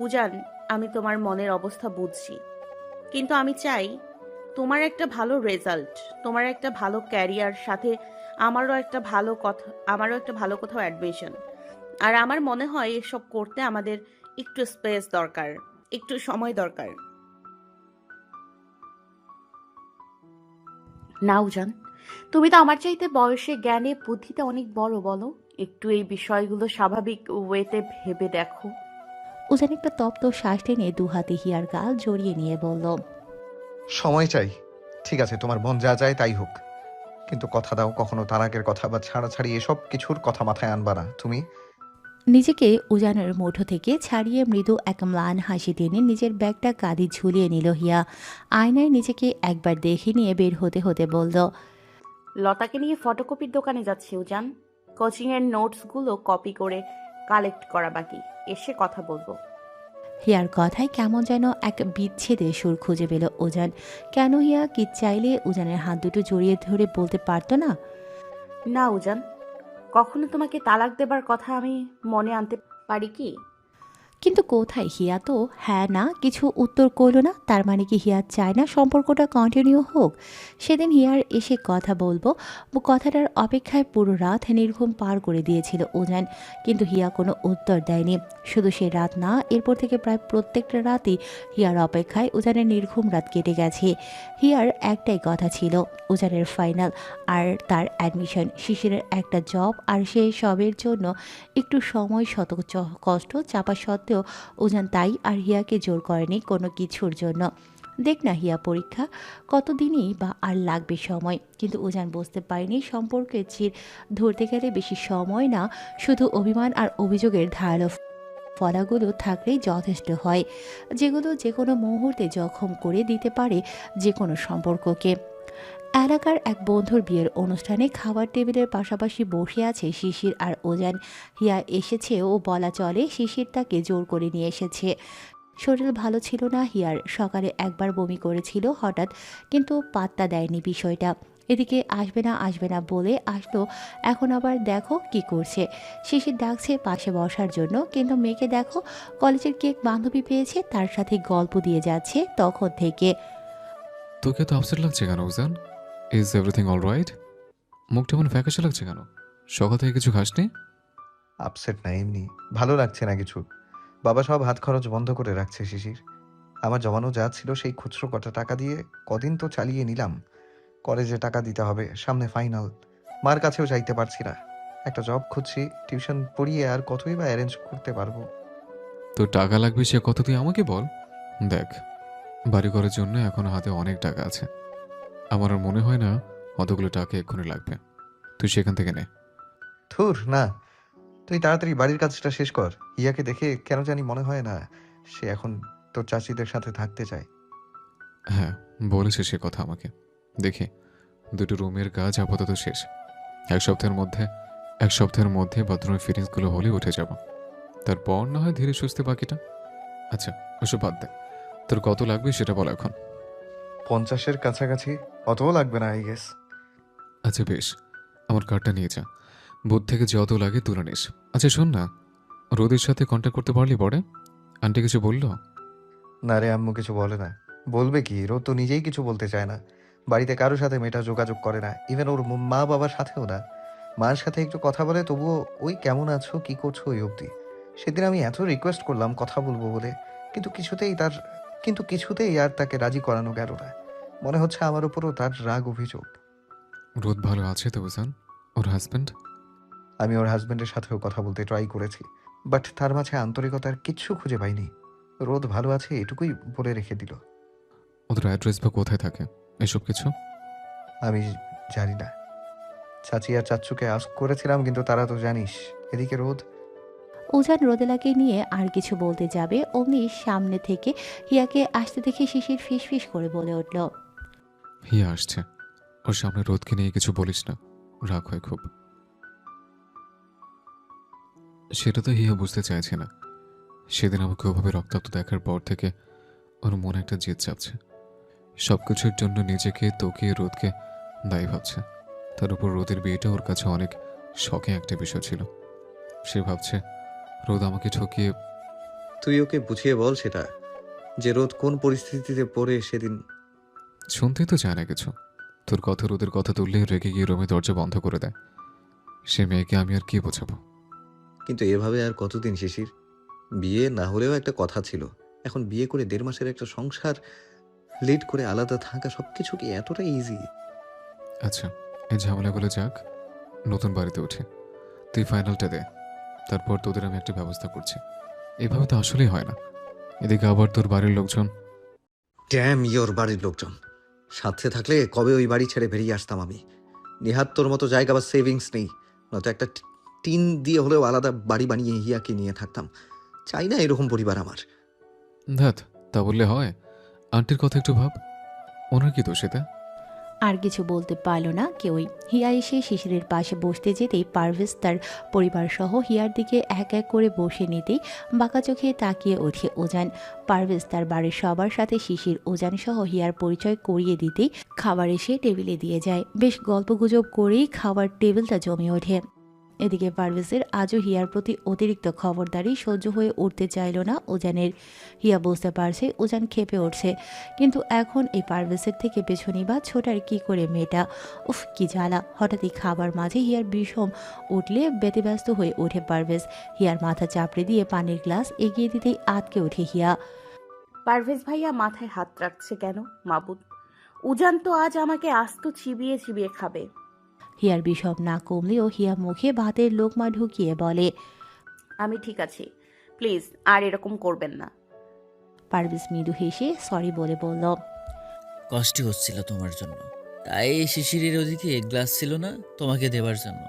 উজান, আমি তোমার মনের অবস্থা বুঝছি, কিন্তু আমি চাই তোমার একটা ভালো রেজাল্ট, তোমার একটা ভালো ক্যারিয়ার, সাথে আমারও একটা ভালো কোথাও অ্যাডমিশন। আর আমার মনে হয় এসব করতে আমাদের একটু স্পেস দরকার, একটু সময় দরকার। না উজান, তুমি তো আমার চাইতে বয়সে জ্ঞানে বুদ্ধিতে অনেক বড়, বলো একটু এই বিষয়গুলো স্বাভাবিক ওয়েতে ভেবে দেখো। উজান একটা তপ্ত শ্বাস টেনে দু হাতে হিয়ার গাল জড়িয়ে নিয়ে বলল, সময় চাই, ঠিক আছে, তোমার মন যা চায় তাই হোক, কিন্তু কথা দাও কখনো তালাকের কথা বা ছাড়াছাড়ি এসব কিছুর কথা মাথায় আনবা না তুমি। নিজেকে উজানের মুঠো থেকে ছাড়িয়ে মৃদু এক ম্লান হাসি টেনে নিজের ব্যাগটা কাঁধে ঝুলিয়ে নিল হিয়া। আয়নায় নিজেকে একবার দেখে নিয়ে বের হতে হতে বলল, লতাকে নিয়ে ফটোকপির দোকানে যাচ্ছি উজান। কোচিং এর নোটসগুলো কপি করে কালেক্ট করা বাকি, এসে কথা বলবো। হিয়ার কথায় কেমন যেন এক বিচ্ছেদের সুর খুঁজে পেল উজান। কেন হিয়া কি চাইলে উজানের হাত দুটো জড়িয়ে ধরে বলতে পারতো না? না উজান, কখনো তোমাকে তালাক দেবার কথা আমি মনে আনতে পারি কি? কিন্তু কোথায়, হিয়া তো হ্যাঁ না কিছু উত্তর করল না। তার মানে কি হিয়া চায় না সম্পর্কটা কন্টিনিউ হোক? সেদিন হিয়ার এসে কথা বলবো কথাটার অপেক্ষায় পুরো রাত নির্ঘুম পার করে দিয়েছিল উজান, কিন্তু হিয়া কোনো উত্তর দেয়নি। শুধু সে রাত না, এরপর থেকে প্রায় প্রত্যেকটা রাতই হিয়ার অপেক্ষায় উজানের নির্ঘুম রাত কেটে গেছে। হিয়ার একটাই কথা ছিল, উজানের ফাইনাল আর তার অ্যাডমিশন, শিশিরের একটা জব, আর সেই সবের জন্য একটু সময় শত কষ্ট চাপা সত্ত্বেও উজান তাই আর হিয়াকে জোর করেনি কোনো কিছুর জন্য। দেখ না হিয়া, পরীক্ষা কতদিনই বা আর লাগবে সময়, কিন্তু উজান বুঝতে পারেনি সম্পর্কের চির ধরতে গেলে বেশি সময় না, শুধু অভিমান আর অভিযোগের ধারালো ফলাগুলো থাকলেই যথেষ্ট হয়, যেগুলো যে কোনো মুহূর্তে জখম করে দিতে পারে যে কোনো সম্পর্ককে। এলাকার এক বন্ধুর বিয়ের অনুষ্ঠানে খাবার টেবিলের পাশাপাশি বসে আছে শিশির আর ওজান। হিয়া এসেছে ও বলা চলে শিশির তাকে জোর করে নিয়ে এসেছে। শরীর ভালো ছিল না হিয়ার, সকালে একবার বমি করেছিল হঠাৎ, কিন্তু পাত্তা দেয়নি বিষয়টা। এদিকে আসবে না বলে আসলো, এখন আবার দেখো কি করছে। শিশির ডাকছে পাশে বসার জন্য, কিন্তু মেয়েকে দেখো কলেজের কেক বান্ধবী পেয়েছে, তার সাথে গল্প দিয়ে যাচ্ছে তখন থেকে। তোকে তো আপসেট লাগছে কেন Ujan? Is everything all right? মুখটা এমন ফ্যাকাশে লাগছে কেন? সকাল থেকে কিছু খাসনি? আপসেট না, এমনি ভালো লাগছে না কিছু। বাবা সব হাত খরচ বন্ধ করে রাখছে শিশির। আমার জমানো যা ছিল সেই খুচরো কটা টাকা দিয়ে কদিন তো চালিয়ে নিলাম। কলেজে টাকা দিতে হবে, সামনে ফাইনাল, মার কাছেও চাইতে পারছি না। একটা জব খুঁজছি, টিউশন পড়িয়ে আর কতই বা অ্যারেঞ্জ করতে পারবো। তোর টাকা লাগবে সে কত তুই আমাকে বল। দেখ, বাড়ি করার জন্য এখন হাতে অনেক টাকা আছে। আমার আর মনে হয় না অতগুলো টাকা এক্ষুনি লাগবে। তুই সেখান থেকে নে। থুর না, তুই তাড়াতাড়ি বাড়ির কাজটা শেষ কর। হিয়াকে দেখে কেন জানি মনে হয় না সে এখন তোর চাচিদের সাথে থাকতে চায়। হ্যাঁ, বলেছে সে কথা আমাকে। দেখি, দুটো রুমের কাজ আপাতত শেষ। এক সপ্তাহের মধ্যে বাথরুমের ফিটিংসগুলো হলে উঠে যাব। তারপর না হয় ধীরে সুস্থে বাকিটা। আচ্ছা, ওসব বাদ দে। তোর কত লাগবে সেটা বল এখন। 50-এর কাছাকাছি, অতও লাগবে না আই গেস। আচ্ছা বেশ, আমার কার্ডটা নিয়ে যা। বুথ থেকে যত লাগে তুলে নিস। আচ্ছা শোন না, রোদের সাথে কন্ট্যাক্ট করতে পারলি পরে? আন্টি কিছু বললো? না রে, আম্মু কিছু বলে না। বলবে কি, রোদ তো নিজেই কিছু বলতে চায় না। বাড়িতে কারোর সাথে মেয়েটা যোগাযোগ করে না, ইভেন ওর মা বাবার সাথেও না। মার সাথে একটু কথা বলে, তবুও ওই কেমন আছো কি করছো ওই অবধি। সেদিন আমি এত রিকোয়েস্ট করলাম কথা বলবো বলে, কিন্তু কিছুতেই আর তাকে রাজি করানো গেল না। মনে হচ্ছে আমার উপরও তার রাগ অভিযোগ। রোদ ভালো আছে তো বুঝান? ওর হাজব্যান্ড? আমি ওর হাজবেন্ডের সাথেও কথা বলতে ট্রাই করেছি, বাট তার মাঝে আন্তরিকতার কিচ্ছু খুঁজে পাইনি। রোদ ভালো আছে এটুকুই বলে রেখে দিল। ওদের অ্যাড্রেস বা কোথায় থাকে এসব কিছু? আমি জানি না। চাচি আর চাচ্চুকে আস্ক করেছিলাম, কিন্তু তারা তো জানিস। এদিকে রোদ। উজান রোদেলাকে নিয়ে আর কিছু বলতে যাবে, অমনি সামনে থেকে হিয়াকে আসতে দেখে শিশির ফিসফিস করে বলে উঠল, হিয়া আসছে, ওর সামনে রোদকে নিয়ে কিছু বলিস না, রাগ হয় খুব। সেটা তো হিয়া বুঝতে চাইছে না। সেদিন আমাকে ওভাবে রক্তাক্ত দেখার পর থেকে ওর মনে একটা জেদ চাপছে। সবকিছুর জন্য নিজেকে, তোকে, রোদকে দায়ী ভাবছে। তার উপর রোদের বিয়েটা ওর কাছে অনেক শখে একটা বিষয় ছিল। সে ভাবছে রোদ আমাকে ঠকিয়ে। তুই ওকে বুঝিয়ে বল সেটা, যে রোদ কোন পরিস্থিতিতে পড়ে সেদিন। শুনতেই তো চায় না কিছু। তোর কথা রোদের কথা তুললে রেগে গিয়ে রুমে দরজা বন্ধ করে দেয়। সে মেয়েকে আমি আর কি বোঝাবো? কিন্তু এভাবে আর কতদিন শিশির? বিয়ে না হলেও একটা কথা ছিল, এখন বিয়ে করে 1.5 মাসের একটা সংসার লিড করে আলাদা থাকা, সবকিছু কি এতটা ইজি? আচ্ছা, এই ঝামেলাগুলো যাক, নতুন বাড়িতে উঠে তুই ফাইনালটা দে, তারপর তোদের আমি একটা ব্যবস্থা করছি। এভাবে তো আসলেই হয় না। এদিকে আবার তোর বাড়ির লোকজন। ড্যাম ইয়োর বাড়ির লোকজন! সাথে থাকলে কবে ওই বাড়ি ছেড়ে বেরিয়ে আসতাম আমি। নেহাত তোর মতো জায়গা বা সেভিংস নেই, নয়তো একটা টিন দিয়ে হলেও আলাদা বাড়ি বানিয়ে হিয়াকে নিয়ে থাকতাম। চাই না এরকম পরিবার আমার। ধ্যাত, তা বললে হয়? আন্টির কথা একটু ভাব, ওনার কি দোষ এতে? আর কিছু বলতে পারল না কেউই। হিয়া এসে শিশিরের পাশে বসতে যেতেই পারভেজ তার পরিবার সহ হিয়ার দিকে এক এক করে বসে নিতেই বাঁকা চোখে তাকিয়ে ওঠে ওজান। পারভেজ তার বাড়ির সবার সাথে শিশির, ওজান সহ হিয়ার পরিচয় করিয়ে দিতেই খাবার এসে টেবিলে দিয়ে যায়। বেশ গল্পগুজব করেই খাবার টেবিলটা জমে ওঠে। এদিকে পারভেজের আজও হিয়ার প্রতি অতিরিক্ত খবরদারি সহ্য হয়ে উঠতে চাইল না উজানের। হিয়া বুঝতে পারছে উজান ক্ষেপে উঠছে, কিন্তু এখন এই পারভেজের থেকে পেছনই বা ছোটার কি করে মেয়েটা। উফ কি জ্বালা! হঠাৎই খাবার মাঝে হিয়ার বিষম উঠলে ব্যতিব্যস্ত হয়ে ওঠে পারভেজ। হিয়ার মাথা চাপড়ে দিয়ে পানির গ্লাস এগিয়ে দিতেই আটকে ওঠে হিয়া। পারভেজ ভাইয়া মাথায় হাত রাখছে কেন মাবুদ? উজান তো আজ আমাকে আস্ত চিবিয়ে চিবিয়ে খাবে। হিয়ার বিষম না কমলেও হিয়া মুখে ভাতের লোকমা ঢুকিয়ে বলে, আমি ঠিক আছি, প্লিজ আর এরকম করবেন না। পারভেজ মৃদু হেসে সরি বলে বলল, কষ্ট হচ্ছিল তোমার জন্য, তাই শিশিরের ওদিকে গ্লাস ছিল না তোমাকে দেবার জন্য।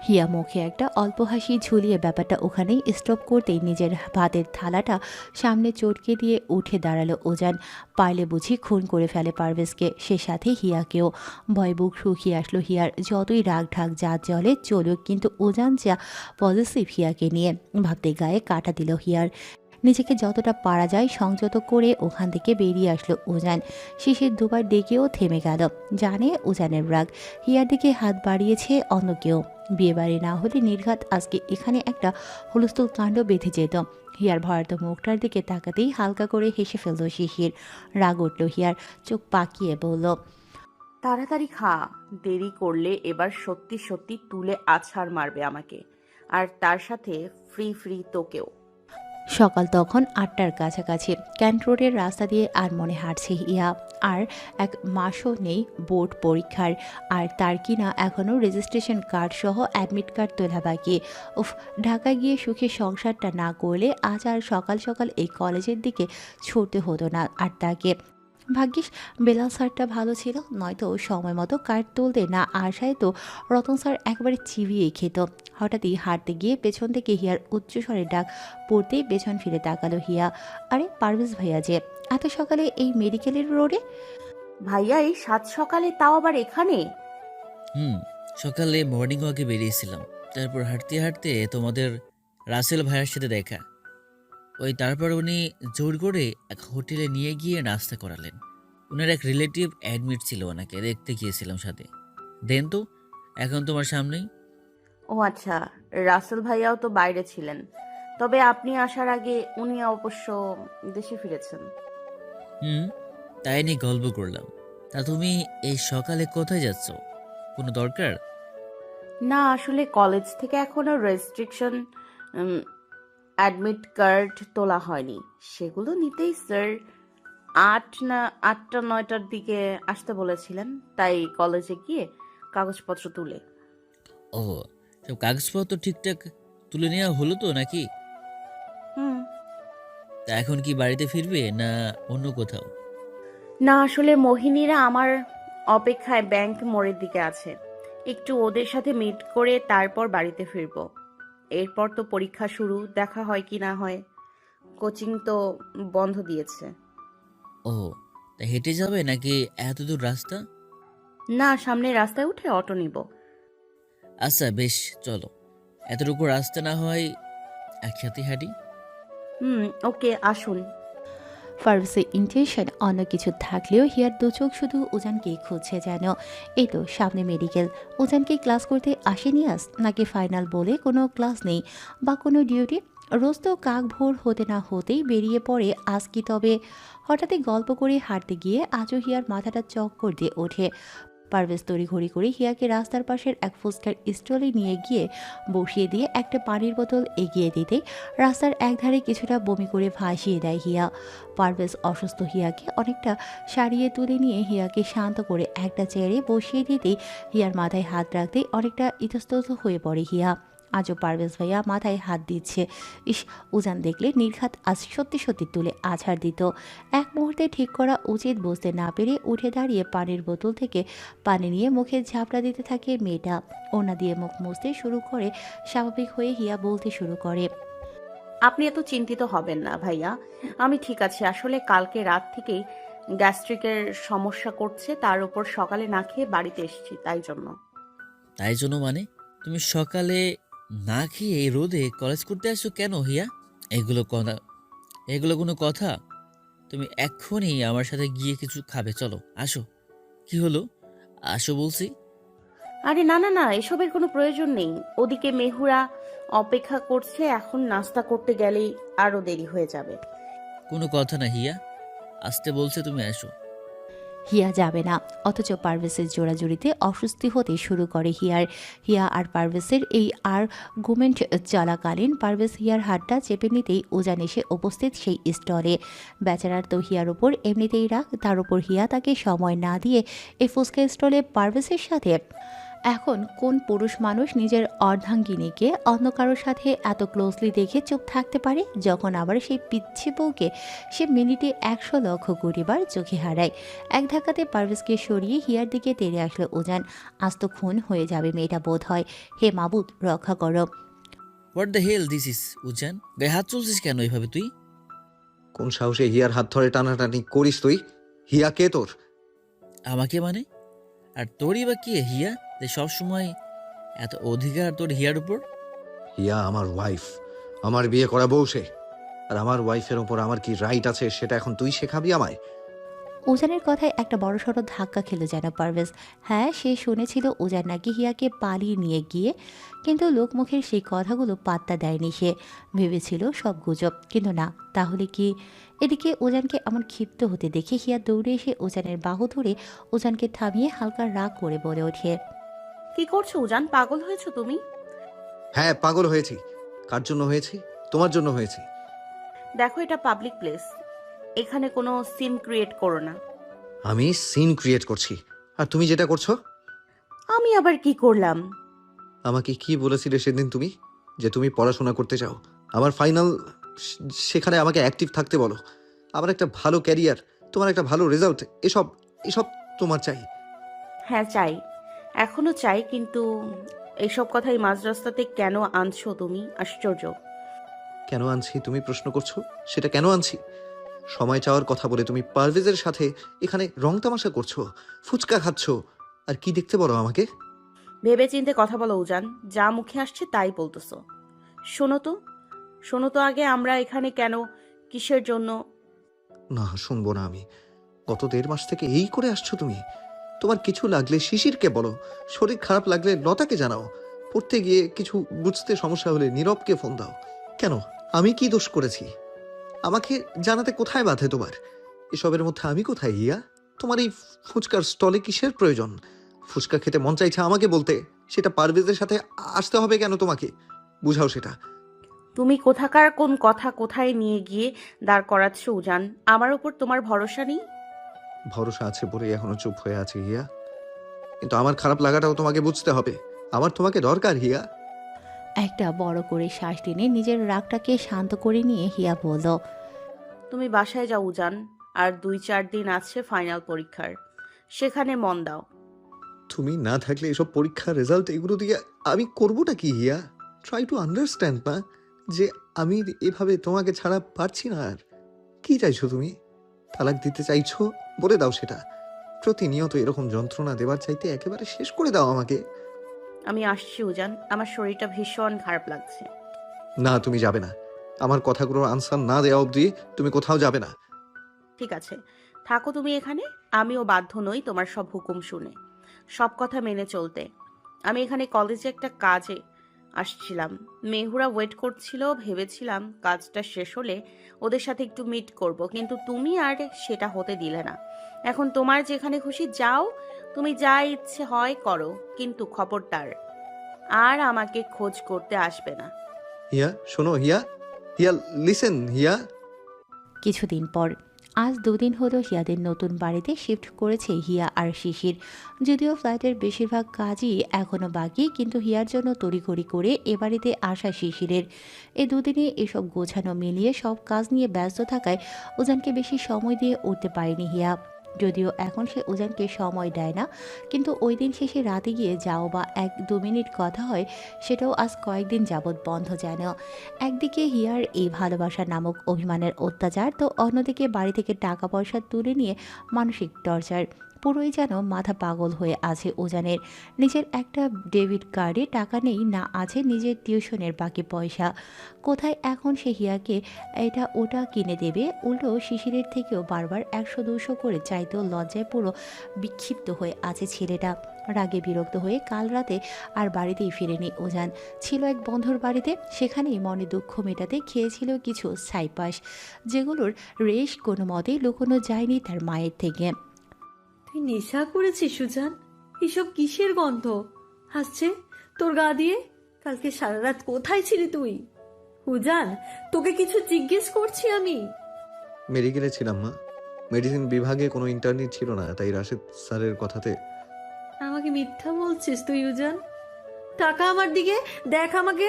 হিয়া মুখে একটা অল্প হাসি ঝুলিয়ে ব্যাপারটা ওখানেই স্টপ করতেই নিজের ভাতের থালাটা সামনে চটকে দিয়ে উঠে দাঁড়ালো উজান। পারলে বুঝি খুন করে ফেলে পারভেজকে, সে সাথে হিয়াকেও। ভয় বুক শুকিয়ে আসলো হিয়ার। যতই রাগ ঢাক যা জলে চলুক, কিন্তু উজান যা পজিটিভ হিয়াকে নিয়ে, ভাবতে গায়ে কাটা দিল হিয়ার। নিজেকে যতটা পারা যায় সংযত করে ওখান থেকে বেরিয়ে আসলো উজান। শিশির দুবার ডেকেও থেমে গেল, জানে উজানের রাগ। হিয়ার দিকে হাত বাড়িয়েছে অন্য কেউ। বিয়েবাড়ি না হলে নির্ঘাত আজকে এখানে একটা হুলস্থুল কাণ্ড বেঁধে যেত। হিয়ার ভয়ার্ত মুখটার দিকে তাকাতেই হালকা করে হেসে ফেলল শিশির। রাগ উঠল হিয়ার, চোখ পাকিয়ে বলল, তাড়াতাড়ি খা, দেরি করলে এবার সত্যি সত্যি তুলে আছাড় মারবে আমাকে, আর তার সাথে ফ্রি ফ্রি তোকেও। সকাল তখন ৮টার কাছাকাছি। ক্যান্ট রোডের রাস্তা দিয়ে আর মনে হাঁটছে হিয়া। আর এক মাসও নেই বোর্ড পরীক্ষার, আর তার কিনা এখনও রেজিস্ট্রেশন কার্ড সহ অ্যাডমিট কার্ড তোলা বাকি। উফ, ঢাকা গিয়ে সুখে সংসারটা না করলে আজ আর সকাল সকাল এই কলেজের দিকে ছুটতে হতো না আর তাকে। ভাগ্যিস বেলাল স্যারটা ভালো ছিল, নয়তো সময় মতো কার্ড তুলতে না আসায় তো রতন স্যার একবারে চিবিয়ে খেত। হঠাৎই হাঁটতে গিয়ে পেছন থেকে হিয়ার উচ্চস্বরে ডাক পড়তেই পেছন ফিরে তাকালো হিয়া। আরে পারভেজ ভাইয়া যে এত সকালে এই মেডিকেলের রোডে! ভাইয়া এই সাত সকালে, তাও আবার এখানে? সকালে মর্নিং ওয়াকে বেরিয়েছিলাম, তারপর হাঁটতে হাঁটতে তোমাদের রাসেল ভাইয়ের সাথে দেখা। তারপর উনি জোর করে এক হোটেলে নিয়ে গিয়ে নাস্তা করালেন। উনার এক রিলেটিভ অ্যাডমিট ছিল, ওনাকে দেখতে গিয়েছিলাম সাথে। দেন তো এখন তোমার সামনেই। ও আচ্ছা, রাসেল ভাইয়াও তো বাইরে ছিলেন, তবে আপনি আসার আগে উনি অবশ্য দেশে ফিরেছেন। হুম, তাই নিয়ে গল্প করলাম। তা তুমি এই সকালে কোথায় যাচ্ছ? কোনো দরকার? না, আসলে কলেজ থেকে এখনো রেস্ট্রিকশন অ্যাডমিট কার্ড তোলা হয়নি, সেগুলো নিতেই স্যার 8টা 9টার দিকে আসতে বলেছিলেন, তাই কলেজে গিয়ে কাগজপত্র তুলে। ও, সব কাগজপত্র ঠিকঠাক তুলে নেওয়া হলো তো নাকি? হুম। তা এখন কি বাড়িতে ফিরবে না অন্য কোথাও? না, আসলে মোহিনীরা আমার অপেক্ষায় ব্যাংক মোড়ের দিকে আছে, একটু ওদের সাথে মিট করে তারপর বাড়িতে ফিরবো। এরপর তো পরীক্ষা শুরু, দেখা হয় কি না হয়। কোচিং তো বন্ধ দিয়েছে। ও, তা হেঁটে যাবে নাকি এত দূর রাস্তা? না, সামনে রাস্তায় উঠে অটো নিব। আচ্ছা বেশ, চলো। এতটুকু রাস্তা না হয় একসাথে হাঁটি। ওকে, আসুন। পারভেজের ইন্টেনশন অন্য কিছু থাকলেও হিয়ার দু চোখ শুধু উজানকেই খুঁজছে যেন। এই তো সামনে মেডিকেল। উজানকে ক্লাস করতে আসেনি আজ, নাকি ফাইনাল বলে কোনো ক্লাস নেই বা কোনো ডিউটি? রোজ তো কাক ভোর হতে না হতেই বেরিয়ে পড়ে, আজ কি তবে? হঠাৎই গল্প করে হাঁটতে গিয়ে আজও হিয়ার মাথাটা চক্কর দিয়ে ওঠে। পারভেজ তড়িঘড়ি করে হিয়াকে রাস্তার পাশের এক ফুচকার স্টলে নিয়ে গিয়ে বসিয়ে দিয়ে একটা পানির বোতল এগিয়ে দিতেই রাস্তার একধারে কিছুটা বমি করে ভাসিয়ে দেয় হিয়া। পারভেজ অসুস্থ হিয়াকে অনেকটা সারিয়ে তুলে নিয়ে হিয়াকে শান্ত করে একটা চেয়ারে বসিয়ে দিতেই হিয়ার মাথায় হাত রাখতেই অনেকটা ইতস্তত হয়ে পড়ে হিয়া। আজও পারভেজ ভাইয়া মাথায় হাত দিচ্ছে। ইস, উজান দেখলে নির্ঘাত আজ সত্যি সত্যি তুলে আছাড় দিত। এক মুহূর্তে ঠিক করা উচিত বুঝতে না পেরে উঠে দাঁড়িয়ে পানির বোতল থেকে পানি নিয়ে মুখে ঝাপড়া দিতে থাকে মেয়েটা। ওনা দিয়ে মুখ মুছতে শুরু করে স্বাভাবিক হয়ে হিয়া বলতে শুরু করে, আপনি এত চিন্তিত হবেন না ভাইয়া, আমি ঠিক আছি। আসলে কালকে রাত থেকেই গ্যাস্ট্রিকের সমস্যা করছে, তার উপর সকালে না খেয়ে বাড়িতে এসেছি, তাই জন্য। তাই জন্য মানে? তুমি সকালে না খেয়ে এই রোদে কলেজ করতে আসছো কেন হিয়া? এগুলো কোনো কথা? তুমি এক্ষুনি আমার সাথে গিয়ে কিছু খাবে, চলো আসো। কি হলো, আসো বলছি। আরে না না না, এসবের কোনো প্রয়োজন নেই। ওদিকে মেহুরা অপেক্ষা করছে, এখন নাস্তা করতে গেলেই আরো দেরি হয়ে যাবে। কোনো কথা না হিয়া, আসতে বলছে, তুমি আসো। হিয়া যাবে না, অথচ পারভেজের জোড়াজুড়িতে অস্বস্তি হতে শুরু করে হিয়া আর পারভেজের এই আর্গুমেন্ট চলাকালীন পারভেজ হিয়ার হাতটা চেপে নিতেই উজান এসে উপস্থিত সেই স্টলে। বেচারার তো হিয়ার ওপর এমনিতেই রাগ, তার উপর হিয়া তাকে সময় না দিয়ে এই ফুচকা স্টলে পারভেজের সাথে। এখন কোন পুরুষ মানুষ নিজের অর্ধাঙ্গিনীকে অন্য কারোর সাথে এত ক্লোজলি দেখে চুপ থাকতে পারে, যখন আবার সেই পিচ্ছি বউকে সে মিনিটে 100,00,000 চোখে হারায়। এক ধাক্কাতে পারভেজকে সরিয়ে হিয়ার দিকে তেড়ে আসলো উজান। আস্ত খুন হয়ে যাবে মেয়েটা বোধ হয়। হে মাবুদ, রক্ষা করো। What the hell this is Ujan, গায়ে হাত চলছিস কেন এইভাবে তুই? কোন সাহসে হিয়ার হাত ধরে টানাটানি করিস তুই? হিয়া কে তোর? আমাকে মানে? আর তোরই বা কি হিয়া, যে সবসময় এত অধিকার তোর হিয়ার উপর? হিয়া আমার ওয়াইফ, আমার বিয়ে করা বউ সে। আর আমার ওয়াইফের ওপর আমার কি রাইট আছে সেটা এখন তুই শেখাবি আমায়? উজানের কথায় একটা বড়সড় ধাক্কা খেলো যেন পারভেজ। হ্যাঁ, সে শুনেছিল উজান নাকি হিয়াকে পালিয়ে নিয়ে গিয়ে, কিন্তু লোকমুখের সেই কথাগুলো পাত্তা দেয়নি সে। ভেবেছিল সব গুজব, কিন্তু না। তাহলে কি? এদিকে উজানকে এমন ক্ষিপ্ত হতে দেখে হিয়া দৌড়ে এসে উজানের বাহু ধরে উজানকে থামিয়ে হালকা রাগ করে বলে ওঠে, কি করছো উজান? পাগল হয়েছো তুমি? হ্যাঁ, পাগল হয়েছি। কার জন্য হয়েছি? তোমার জন্য হয়েছি। দেখো, এটা পাবলিক প্লেস, এখানে কোনো সিন ক্রিয়েট করো না। আমি সিন ক্রিয়েট করছি, আর তুমি যেটা করছো। আমি আবার কি করলাম? আমাকে কি বলেছিলে সেদিন তুমি? যে তুমি পড়াশোনা করতে চাও, আমার ফাইনাল, সেখানে আমাকে অ্যাক্টিভ থাকতে বলো। আমার একটা ভালো ক্যারিয়ার, তোমার একটা ভালো রেজাল্ট, এসব এসব তোমার চাই। হ্যাঁ চাই, এখনো চাই, কিন্তু এইসব কথাই মাঝ রাস্তাতে কেন আনছো তুমি? আশ্চর্য। কেন আনছি তুমি প্রশ্ন করছো? সেটা কেন আনছি? সময় চাওয়ার কথা বলে তুমি পারভেজের সাথে এখানে রং তামাশা করছো, ফুচকা খাচ্ছো, আর কি দেখতে বলো আমাকে? ভেবে চিন্তে কথা বলো উজান, যা মুখে আসছে তাই বলতেছো। শোনো তো, শোনো তো আগে, আমরা এখানে কেন, কিসের জন্য? না, শুনবো না আমি। গত 1.5 মাস থেকে এই করে আসছো তুমি। তোমার কিছু লাগলে শিশিরকে বলো, শরীর খারাপ লাগলে লতাকে জানাও, পড়তে গিয়ে কিছু বুঝতে সমস্যা হলে নীরবকে ফোন দাও। কেন? আমি কি দোষ করেছি? আমাকে জানাতে কোথায় বাধে তোমার? এসবের মধ্যে আমি কোথায় হিয়া? তোমার এই ফুচকার স্টলে কিসের প্রয়োজন? ফুচকা খেতে মন চাইছে আমাকে বলতে, সেটা পারভেজের সাথে আসতে হবে কেন তোমাকে? বুঝাও সেটা। তুমি কোথাকার কোন কথা কোথায় নিয়ে গিয়ে দাঁড় করাচ্ছো উজান? আমার উপর তোমার ভরসা নেই? ভরসা আছে বলেই এখনো চুপ হয়ে আছে হিয়া, কিন্তু আমার খারাপ লাগাটাও তোমাকে বুঝতে হবে। আমার তোমাকে দরকার হিয়া। একটা বড় করে শ্বাস টেনে নিজের রাগটাকে শান্ত করে নিয়ে হিয়া বলল, তুমি বাসায় যাও উজান, আর 2-4 দিন আছে ফাইনাল পরীক্ষার, সেখানে মন দাও। তুমি না থাকলে এসব পরীক্ষার রেজাল্ট এগুলো দিয়ে আমি করবোটা কি হিয়া? ট্রাই টু আন্ডারস্ট্যান্ড না, যে আমি এভাবে তোমাকে ছাড়া পারছি না। আর কি চাইছো তুমি? তালাক দিতে চাইছো? বলে দাও সেটা। প্রতিনিয়ত এরকম যন্ত্রণা দেওয়ার চাইতে একেবারে শেষ করে দাও আমাকে। আমি আসছি উজান, আমার শরীরটা ভীষণ খারাপ লাগছে। না, তুমি যাবে না। আমার কথাগুলোর আনসার না দেওয়া অবধি তুমি কোথাও যাবে না। ঠিক আছে, থাকো তুমি এখানে। আমিও বাধ্য নই তোমার সব হুকুম শুনে, সব কথা মেনে চলতে। আমি এখানে কলেজে একটা কাজে আসছিলাম, মেহুরা ওয়েট করছিল, ভেবেছিলাম কাজটা শেষ হলে ওদের সাথে একটু মিট করব, কিন্তু তুমি আর সেটা হতে দিলে না। এখন তোমার যেখানে খুশি যাও, তুমি যা ইচ্ছে হয় করো, কিন্তু খবরদার আর আমাকে খোঁজ করতে আসবে না। হিয়া শোনো, হিয়া, হিয়া লিসেন হিয়া। কিছুদিন পর। আজ 2 দিন হলো হিয়াদের নতুন বাড়িতে শিফট করেছে হিয়া আর শিশির। যদিও ফ্ল্যাটের বেশিরভাগ কাজই এখনও বাকি, কিন্তু হিয়ার জন্য তড়িঘড়ি করে এ বাড়িতে আসা শিশিরের। এই 2 দিনে এসব গোছানো মিলিয়ে সব কাজ নিয়ে ব্যস্ত থাকায় উজানকে বেশি সময় দিয়ে উঠতে পারেনি হিয়া। যদিও এখন সে উজানকে সময় দেয় না, কিন্তু ওই দিন শেষে রাতে গিয়ে যাও বা 1-2 মিনিট কথা হয়, সেটাও আজ কয়েকদিন যাবৎ বন্ধ যেন। একদিকে হিয়ার এই ভালোবাসা নামক অভিমানের অত্যাচার, তো অন্যদিকে বাড়ি থেকে টাকা পয়সা তুলে নিয়ে মানসিক টর্চার। পুরোই যেন মাথা পাগল হয়ে আছে উজানের। নিজের একটা ডেবিট কার্ডে টাকা নেই, না আছে নিজের টিউশনের বাকি পয়সা। কোথায় এখন সে হিয়াকে এটা ওটা কিনে দেবে? উল্টো শিশিরের থেকেও বারবার 100-200 করে চাইতেও লজ্জায় পুরো বিক্ষিপ্ত হয়ে আছে ছেলেটা। রাগে বিরক্ত হয়ে কাল রাতে আর বাড়িতেই ফিরেনি উজান। ছিল এক বন্ধুর বাড়িতে, সেখানেই মনে দুঃখ মেটাতে খেয়েছিল কিছু ছাইপাস, যেগুলোর রেশ কোনো মতেই লুকোনো যায়নি তার মায়ের থেকে। তুই নেশা করেছিস সুজান? এসব কিসের গন্ধ আসছে তোর গা দিয়ে? কালকে সারা রাত কোথায় ছিলি তুই? উজান, তোকে কিছু জিজ্ঞেস করছি আমি। মেডিকেলে ছিলাম মা, মেডিসিন বিভাগে কোনো ইন্টার্নি ছিল না, তাই রাশেদ স্যারের কথাতে। আমাকে মিথ্যা বলছিস তুই উজান? টাকা আমার দিকে দেখ, আমাকে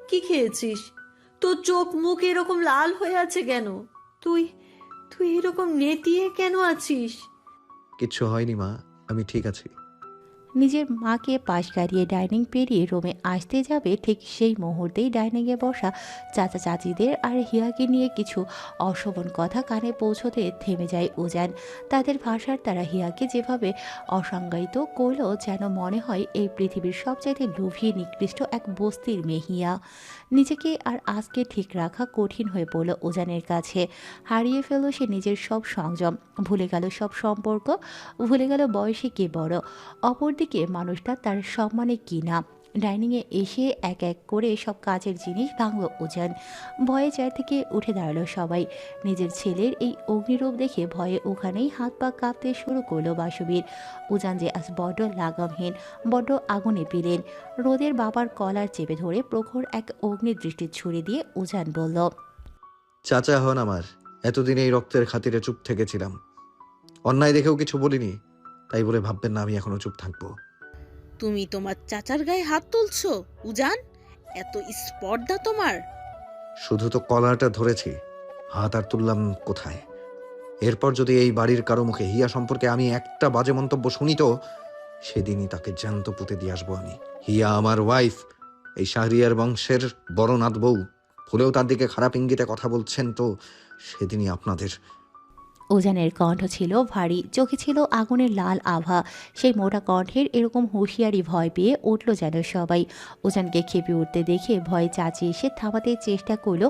কি খেয়েছিস? তোর চোখ মুখ এরকম লাল হয়ে আছে কেন? তুই তুই এরকম নেতিয়ে কেন আছিস? কিচ্ছু হয়নি মা, আমি ঠিক আছি। নিজের মাকে পাশ গাড়িয়ে ডাইনিং পেরিয়ে রুমে আসতে যাবে, ঠিক সেই মুহূর্তেই ডাইনিংয়ে বসা চাচা চাচিদের আর হিয়াকে নিয়ে কিছু অশোভন কথা কানে পৌঁছতে থেমে যায় উজান। তাদের ভাষার তারা হিয়াকে যেভাবে অসংজ্ঞায়িত করল, যেন মনে হয় এই পৃথিবীর সবচাইতে লোভী নিকৃষ্ট এক বস্তির মেয়ে হিয়া। নিজেকে আর আজকে ঠিক রাখা কঠিন হয়ে পড়ল উজানের কাছে। হারিয়ে ফেলল সে নিজের সব সংযম, ভুলে গেল সব সম্পর্ক, ভুলে গেল বয়সে কে বড়, অপরদিকে মানুষটা তার সম্মানে কি না। ডাইনিংয়ে এসে এক এক করে সব কাজের জিনিস ভাঙল উজান। ভয়ে চেয়ার থেকে উঠে দাঁড়ালো সবাই। নিজের ছেলের এই অগ্নিরূপ দেখে ভয়ে ওখানেই হাত পা কাঁপতে শুরু করলো বাসুবীর। উজান যে আজ বড্ড লাগামহীন, বড্ড আগুনে পিলেন। রোদের বাবার কলার চেপে ধরে প্রখর এক অগ্নিদৃষ্টি ছুড়ে দিয়ে উজান বলল, চাচা হন আমার, এতদিন এই রক্তের খাতিরে চুপ থেকেছিলাম, অন্যায় দেখেও কিছু বলিনি, তাই বলে ভাববেন না আমি এখনো চুপ থাকবো। তুমি তোমার চাচার গায়ে হাত তুলছো উজান? এত স্পর্ধা তোমার? শুধু তো কলারটা ধরেছি, হাত আর তুললাম কোথায়? এরপর যদি এই বাড়ির কারো মুখে হিয়া সম্পর্কে আমি একটা বাজে মন্তব্য শুনি তো সেদিনই তাকে জ্যান্ত পুঁতে দিয়ে আসবো আমি। হিয়া আমার ওয়াইফ, এই শাহরিয়ার বংশের বড় নাত বউ। ভুলেও তার দিকে খারাপ ইঙ্গিতে কথা বলছেন তো সেদিনই আপনাদের। উজানের কণ্ঠ ছিল ভারী, চোখে ছিল আগুনের লাল আভা। সেই মোটা কণ্ঠের এরকম হুঁশিয়ারি ভয় পেয়ে উঠল যেন সবাই। উজানকে খেপে উঠতে দেখে ভয়ে চাচি এসে থামাতে চেষ্টা করল।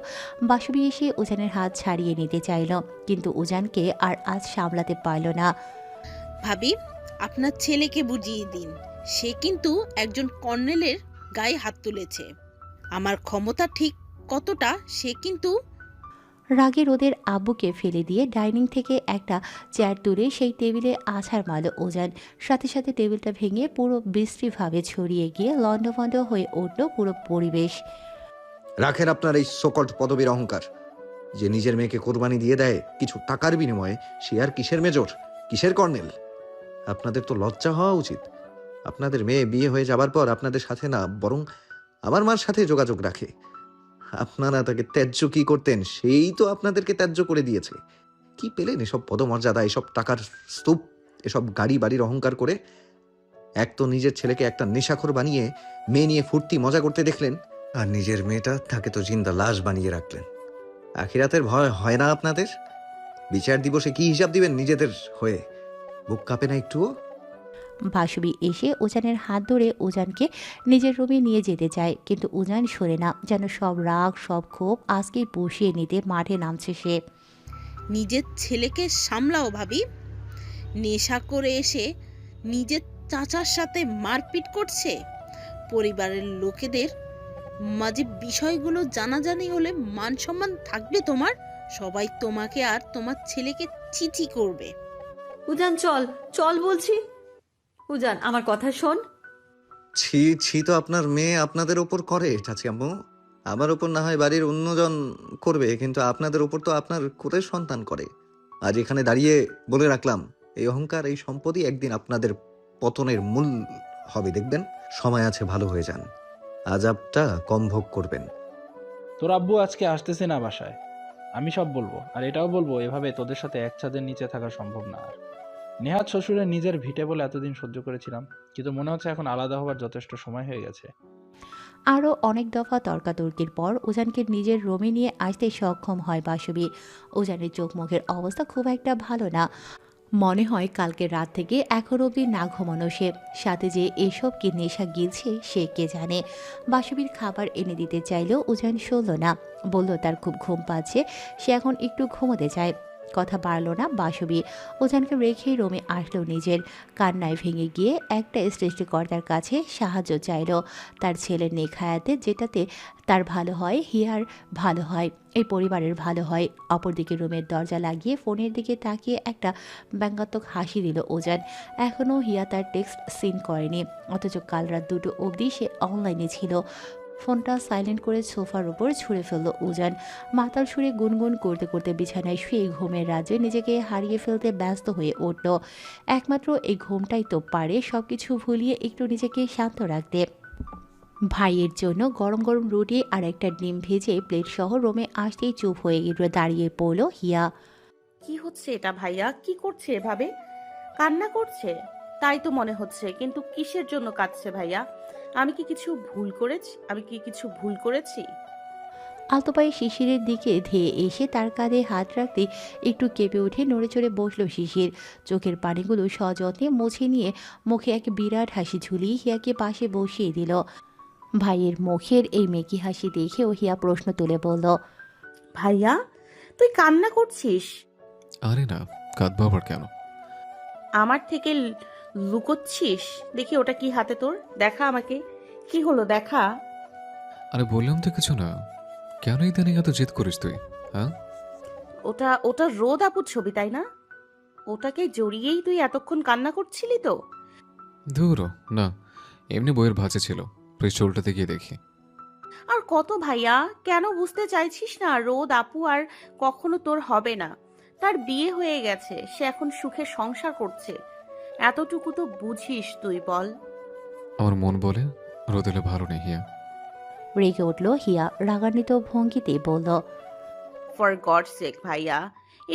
বাসুবি এসে উজানের হাত ছাড়িয়ে নিতে চাইল, কিন্তু উজানকে আর আজ সামলাতে পারল না। ভাবি, আপনার ছেলেকে বুঝিয়ে দিন, সে কিন্তু একজন কর্নেলের গায়ে হাত তুলেছে। আমার ক্ষমতা ঠিক কতটা সে কিন্তু। রাগে রোদের আব্বুকে ফেলে দিয়ে ডাইনিং থেকে একটা চেয়ার তুলে সেই টেবিলে আছাড় মারল উজান। সাথে সাথে টেবিলটা ভেঙে পুরো বিশ্রীভাবে ছড়িয়ে গিয়ে লণ্ডভণ্ড হয়ে উঠল পুরো পরিবেশ। রাখেন আপনার এই সকল্ড পদবীর অহংকার। যে নিজের মেয়েকে কোরবানি দিয়ে দেয় কিছু টাকার বিনিময়ে, সে আর কিসের মেজর, কিসের কর্নেল? আপনাদের তো লজ্জা হওয়া উচিত। আপনাদের মেয়ে বিয়ে হয়ে যাবার পর আপনাদের সাথে না, বরং আমার মার সাথে যোগাযোগ রাখে। আপনারা তাকে ত্যায্য কি করতেন, সেই তো আপনাদেরকে ত্যায্য করে দিয়েছে। কি পেলেন এসব পদমর্যাদা, এসব টাকার স্তূপ, এসব গাড়ি বাড়ির অহংকার করে? এক তো নিজের ছেলেকে একটা নেশাখোর বানিয়ে মেয়ে নিয়ে ফুর্তি মজা করতে দেখলেন, আর নিজের মেয়েটা তাকে তো জিন্দা লাশ বানিয়ে রাখলেন। আখিরাতের ভয় হয় না আপনাদের? বিচার দিবসে কি হিসাব দিবেন নিজেদের হয়ে? বুক কাঁপে না একটুও? বাসুবি এসে উজানের হাত ধরে উজানকে নিজের রুমে নিয়ে যেতে চায়, কিন্তু উজান সরে না, যেন সব রাগ সব ক্ষোভ আজকেই পুষিয়ে নিতে মাঠে নামছে সে। নিজের ছেলেকে সামলাও ভাবি। নেশা করে এসে নিজের চাচার সাথে মারপিট করছে। পরিবারের লোকেদের মাঝে বিষয়গুলো জানাজানি হলে মান সম্মান থাকবে তোমার? সবাই তোমাকে আর তোমার ছেলেকে চিঠি করবে। উজান চল চল বলছি। উজান, আমার কথা শোন। ছি ছি, তো আপনার মেয়ে আপনাদের ওপর করে চাচি আম্মু। আমার ওপর না হয় বাড়ির অন্যজন করবে, কিন্তু আপনাদের ওপর তো আপনার কোরের সন্তান করে। আজ এখানে দাঁড়িয়ে বলে রাখলাম, এই অহংকার, এই সম্পত্তি একদিন আপনাদের পতনের মূল হবে। দেখবেন সময় আছে, ভালো হয়ে যান, আজাবটা কম ভোগ করবেন। তোর আব্বু আজকে আসতেছে না বাসায়, আমি সব বলবো। আর এটাও বলবো, এভাবে তোদের সাথে এক ছাদের নিচে থাকা সম্ভব না। আর নেহাত শ্বশুরের নিজের ভিটে বলে এতদিন সহ্য করেছিলাম, কিন্তু মনে হচ্ছে এখন আলাদা হবার যথেষ্ট সময় হয়ে গেছে। আরও অনেক দফা তর্কাতর্কির পর উজানকে নিজের রুমে নিয়ে আসতে সক্ষম হয় বাসবী। উজানের চোখ মুখের অবস্থা খুব একটা ভালো না। মনে হয় কালকে রাত থেকে এখন অবধি না ঘুমানো সে। সাথে যে এসব কি নেশা গিলছে সে কে জানে। বাসবীর খাবার এনে দিতে চাইলেও উজান সরল না, বলল তার খুব ঘুম পাচ্ছে, সে এখন একটু ঘুমোতে চায়। কথা বাড়ল না বাসবী। উজানকে রেখেই রুমে আসলো, নিজের কান্নায় ভেঙে গিয়ে একটা সৃষ্টিকর্তার কাছে সাহায্য চাইল তার ছেলের নেখায়াতে, যেটাতে তার ভালো হয়, হিয়ার ভালো হয়, এই পরিবারের ভালো হয়। অপরদিকে রুমের দরজা লাগিয়ে ফোনের দিকে তাকিয়ে একটা ব্যঙ্গাত্মক হাসি দিল উজান। এখনও হিয়া তার টেক্সট সিন করেনি, অথচ কাল রাত 2টো অবধি সে অনলাইনে ছিল। ফোনটা সাইলেন্ট করে সোফার উপর ছুঁড়ে ফেলল উজান। মাতাল সুরে গুনগুন করতে করতে বিছানায় শুয়ে ঘুমের রাজ্যে নিজেকে হারিয়ে ফেলতে ব্যস্ত হয়ে উঠল। একমাত্র এই ঘুমটাই তো পারে সবকিছু ভুলিয়ে একটু নিজেকে শান্ত রাখতে। ভাইয়ের জন্য গরম গরম রুটি আর একটা ডিম ভেজে প্লেট সহ রুমে আসতেই চুপ হয়ে গেল, দাঁড়িয়ে পড়ল হিয়া। কি হচ্ছে এটা ভাইয়া? কি করছে এভাবে? কান্না করছে তাই তো মনে হচ্ছে, কিন্তু কিসের জন্য কাঁদছে ভাইয়া? আমি কি কিছু ভুল করেছি? আলতো পায়ে শিশিরের দিকে ধেয়ে এসে তার কাঁধে হাত রাখতে একটু কেঁপে উঠে নড়ে চড়ে বসল শিশির। চোখের পানিগুলো সযত্নে মুছে নিয়ে মুখে এক বিরাট হাসি ঝুলিয়ে হিয়াকে পাশে বসিয়ে দিল। ভাইয়ের মুখের এই মেকি হাসি দেখেও হিয়া প্রশ্ন তুলে বলল, ভাইয়া, তুই কান্না করছিস? আরে না, কাঁদবো আবার কেন? আমার থেকে লুকোচ্ছিস? দেখি ওটা কি হাতে তোর, দেখা আমাকে। কি হলো দেখা? আরে বললাম তো কিছু না। কেন ইদানিং এত জেদ করিস তুই? হ্যাঁ, ওটা ওটা রোদ আপুর ছবি তাই না? ওটাকে জড়িয়েই তুই এতক্ষণ কান্না করছিলি তো? ধুরো না, এমনি বইয়ের ভাঁজে ছিল, পৃষ্ঠা উল্টাতে গিয়ে দেখি। আর কত ভাইয়া, কেন বুঝতে চাইছিস না? রোদ আপু আর কখনো তোর হবে না। তার বিয়ে হয়ে গেছে, সে এখন সুখে সংসার করছে। এতটুকু তো বুঝিস তুই, বল। আমার মন বলে রোদেলে ভালো নেই হিয়া। রেগে উঠল হিয়া, রাগান্বিত ভঙ্গিতে বলল, ফর গড সেক ভাইয়া,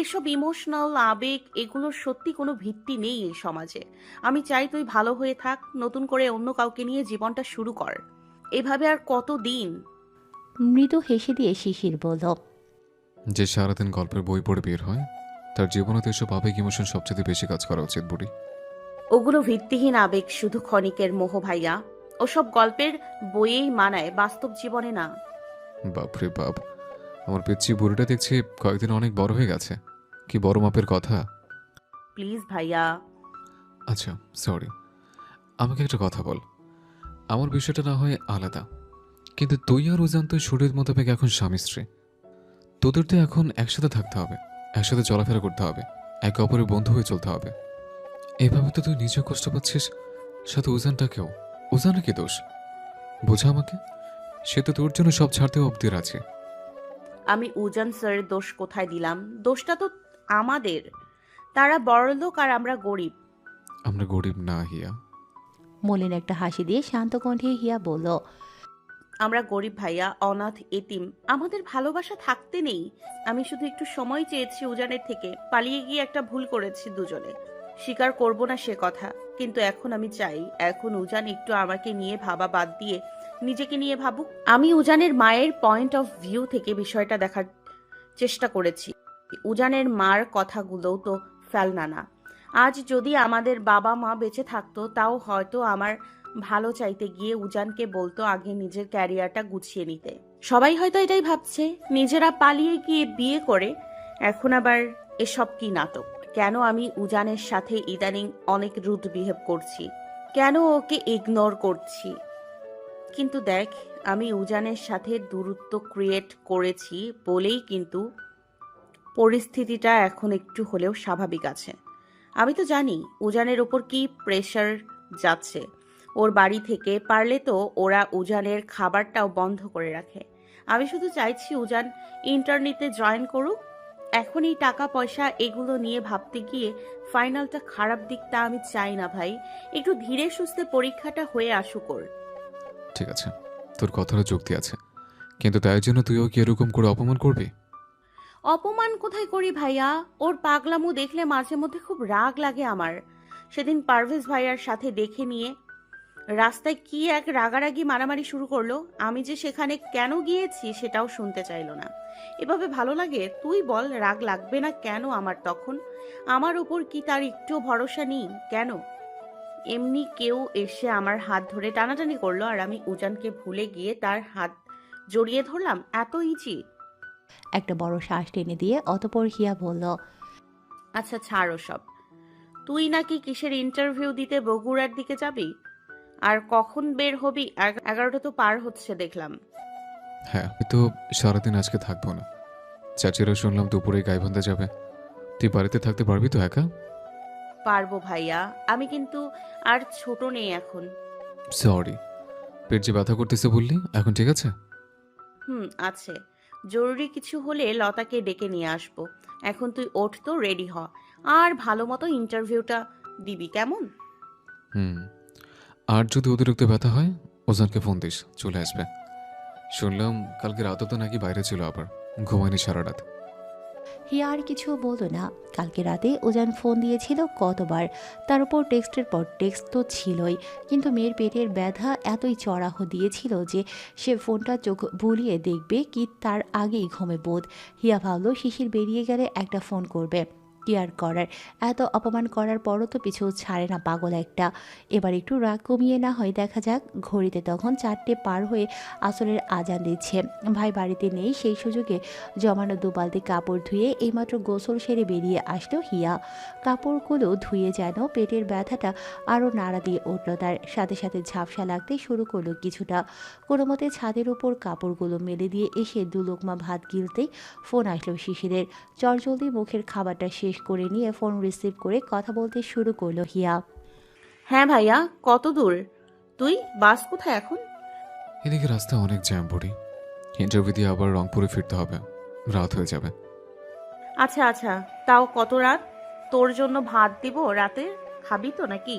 এসব ইমোশনাল আবেগ এগুলোর সত্যি কোনো ভিত্তি নেই এই সমাজে। আমি চাই তুই ভালো হয়ে থাক, নতুন করে অন্য কাউকে নিয়ে জীবনটা শুরু কর। এভাবে আর কতদিন? মৃদু হেসে দিয়ে শিশির বলল, যে সারাদিন গল্পের বই পড়ে বের হয়, তার জীবনে তো এসব আবেগ ইমোশন সবচেয়ে বেশি কাজ করা উচিত বুড়ি। ওগুলো ভিত্তিহীন আবেগ, শুধু ক্ষণিকের মোহ ভাইয়া। ওসব গল্পের বইয়েই মানায়, বাস্তব জীবনে না। বাপরে বাপ, আমার পিচ্ছি বুড়িটা দেখছি কয়েকদিন অনেক বড় হয়ে গেছে। কি বড় মাপের কথা। প্লিজ ভাইয়া। আচ্ছা সরি, আমাকে একটা কথা বল। আমার বিষয়টা না হয় আলাদা, কিন্তু তুই আর উজান তো শরীর মোতাবেক এখন স্বামী স্ত্রী। তোদের তো এখন একসাথে থাকতে হবে, একসাথে চলাফেরা করতে হবে, একে অপরের বন্ধু হয়ে চলতে হবে। এভাবে তো তুই নিজেও কষ্ট পাচ্ছিস, সাথে উজানটাকেও। উজানের কি দোষ? বোঝা আমাকে, সে তো তোর জন্য সব ছাড়তেও অব্দি আছে। আমি উজান স্যারের দোষ কোথায় দিলাম? দোষটা তো আমাদের। তারা বড়লোক আর আমরা গরিব। আমরা গরিব না হিয়া। মলিন একটা হাসি দিয়ে শান্ত কণ্ঠে হিয়া বলল, আমরা গরিব ভাইয়া, অনাথ, এতিম। আমাদের ভালোবাসা থাকতে নেই। আমি শুধু একটু সময় চেয়েছি উজানের থেকে। পালিয়ে গিয়ে একটা ভুল করেছি দুজনে, স্বীকার করব না সে কথা। কিন্তু এখন আমি চাই, এখন উজান একটু আমাকে নিয়ে ভাবা বাদ দিয়ে নিজেকে নিয়ে ভাবুক। আমি উজানের মায়ের পয়েন্ট অফ ভিউ থেকে বিষয়টা দেখার চেষ্টা করেছি। উজানের মার কথাগুলোও তো ফেলনা না। আজ যদি আমাদের বাবা মা বেঁচে থাকতো, তাও হয়তো আমার ভালো চাইতে গিয়ে উজানকে বলতো আগে নিজের ক্যারিয়ারটা গুছিয়ে নিতে। সবাই হয়তো এটাই ভাবছে, নিজেরা পালিয়ে গিয়ে বিয়ে করে। এখন আবার এসব কি নাটক? কেন আমি উজানের সাথে ইদানিং অনেক রুড বিহেভ করছি? কেন ওকে ইগনোর করছি? কিন্তু দেখ, আমি উজানের সাথে দূরত্ব ক্রিয়েট করেছি বলেই কিন্তু পরিস্থিতিটা এখন একটু হলেও স্বাভাবিক আছে। আমি তো জানি উজানের ওপর কি প্রেশার যাচ্ছে ওর বাড়ি থেকে। পারলে তো ওরা উজানের খাবারটাও বন্ধ করে রাখে। আমি শুধু চাইছি উজান ইন্টার্নিতে জয়েন করুক। এখন এই টাকা পয়সা এগুলো নিয়ে ভাবতে গিয়ে ফাইনালটা খারাপ দিকটা আমি চাই না ভাই। একটু ধীরে সুস্থে পরীক্ষাটা হয়ে আসুক ওর। ঠিক আছে, তোর কথাটা যুক্তি আছে, কিন্তু তাই জন্য তুইও কি এরকম করে অপমান করবি? অপমান কোথায় করি ভাইয়া? ওর পাগলামো দেখলে মাঝে মধ্যে খুব রাগ লাগে আমার। সেদিন পারভেজ ভাইয়ার সাথে দেখে নিয়ে রাস্তায় কি এক রাগারাগি মারামারি শুরু করলো। আমি যে সেখানে কেন গিয়েছি সেটাও শুনতে চাইলো না। এভাবে ভালো লাগে? তুই বল, রাগ লাগবে না কেন আমার তখন? আমার ওপর কি তার একটু ভরসা নেই কেন? এমনি কেউ এসে আমার হাত ধরে টানাটানি করলো আর আমি উজানকে ভুলে গিয়ে তার হাত জড়িয়ে ধরলাম? এত ইজি? একটা বড় শ্বাস টেনে দিয়ে অতপর হিয়া বলল, আচ্ছা ছাড়ো সব। তুই নাকি কিসের ইন্টারভিউ দিতে বগুড়ার দিকে যাবি? আর কখন বের হবি? 11টা তো পার হচ্ছে দেখলাম। হ্যাঁ, আমি তো সারাদিন আজকে থাকবো না। চাচিরা শুনলাম দুপুরে গাইবান্ধা যাবে। তুই বাড়িতে থাকতে পারবি তো একা? পারবো ভাইয়া, আমি কিন্তু আর ছোট নেই এখন। সরি, পেট যে ব্যথা করতেছে বললি, এখন ঠিক আছে? আছে। জরুরি কিছু হলে লতাকে ডেকে নিয়ে আসবো। এখন তুই ওঠ তো, রেডি হ। আর ভালো মতো ইন্টারভিউটা দিবি কেমন? হুম। আর যদি অতিরিক্ত ব্যথা হয়, ওজানকে ফোন দিস, চলে আসবে। শুনলাম কালকে রাতও তো নাকি বাইরে ছিল, আবার ঘুমায়নি সারা রাত। হিয়া আর কিছু বলতো না। কালকে রাতে ওজান ফোন দিয়েছিল কতবার, তার উপর টেক্সটের পর টেক্সট তো ছিলই, কিন্তু মেয়ের পেটের ব্যথা এতই চড়াহ দিয়েছিল যে সে ফোনটা চোখ বুলিয়ে দেখবে কি তার আগেই ঘুমে বোধ। হিয়া ভাবলো শিশির বেরিয়ে গেলে একটা ফোন করবে। কি আর করার, এত অপমান করার পরও তো পিছু ছাড়ে না পাগল একটা। এবার একটু রাগ কমিয়ে না হয় দেখা যাক। ঘড়িতে তখন 4টে পার হয়ে আসরের আজান দিচ্ছে। ভাই বাড়িতে নেই, সেই সুযোগে জমানো 2 বালতি কাপড় ধুয়ে এইমাত্র গোসল সেরে বেরিয়ে আসলো হিয়া। কাপড়গুলো ধুয়ে যেন পেটের ব্যথাটা আরও নাড়া দিয়ে উঠল তার। সাথে সাথে ঝাপসা লাগতে শুরু করলো কিছুটা। কোনো মতে ছাদের ওপর কাপড়গুলো মেলে দিয়ে এসে 2 লোকমা ভাত গিলতেই ফোন আসলো শিশিরের। চটজলদি মুখের খাবারটা শেষ করে নিয়ে ফোন রিসিভ করে কথা বলতে শুরু করলো হিয়া। হ্যাঁ ভাইয়া, কত দূর? তুই বাস কোথায় এখন? এদিকে রাস্তায় অনেক জ্যাম পড়ি। ইন্টারভিউ দিয়ে আবার রংপুরে ফিরতে হবে, রাত হয়ে যাবে। আচ্ছা আচ্ছা, তাও কত রাত? তোর জন্য ভাত দিব রাতে, খাবি তো নাকি?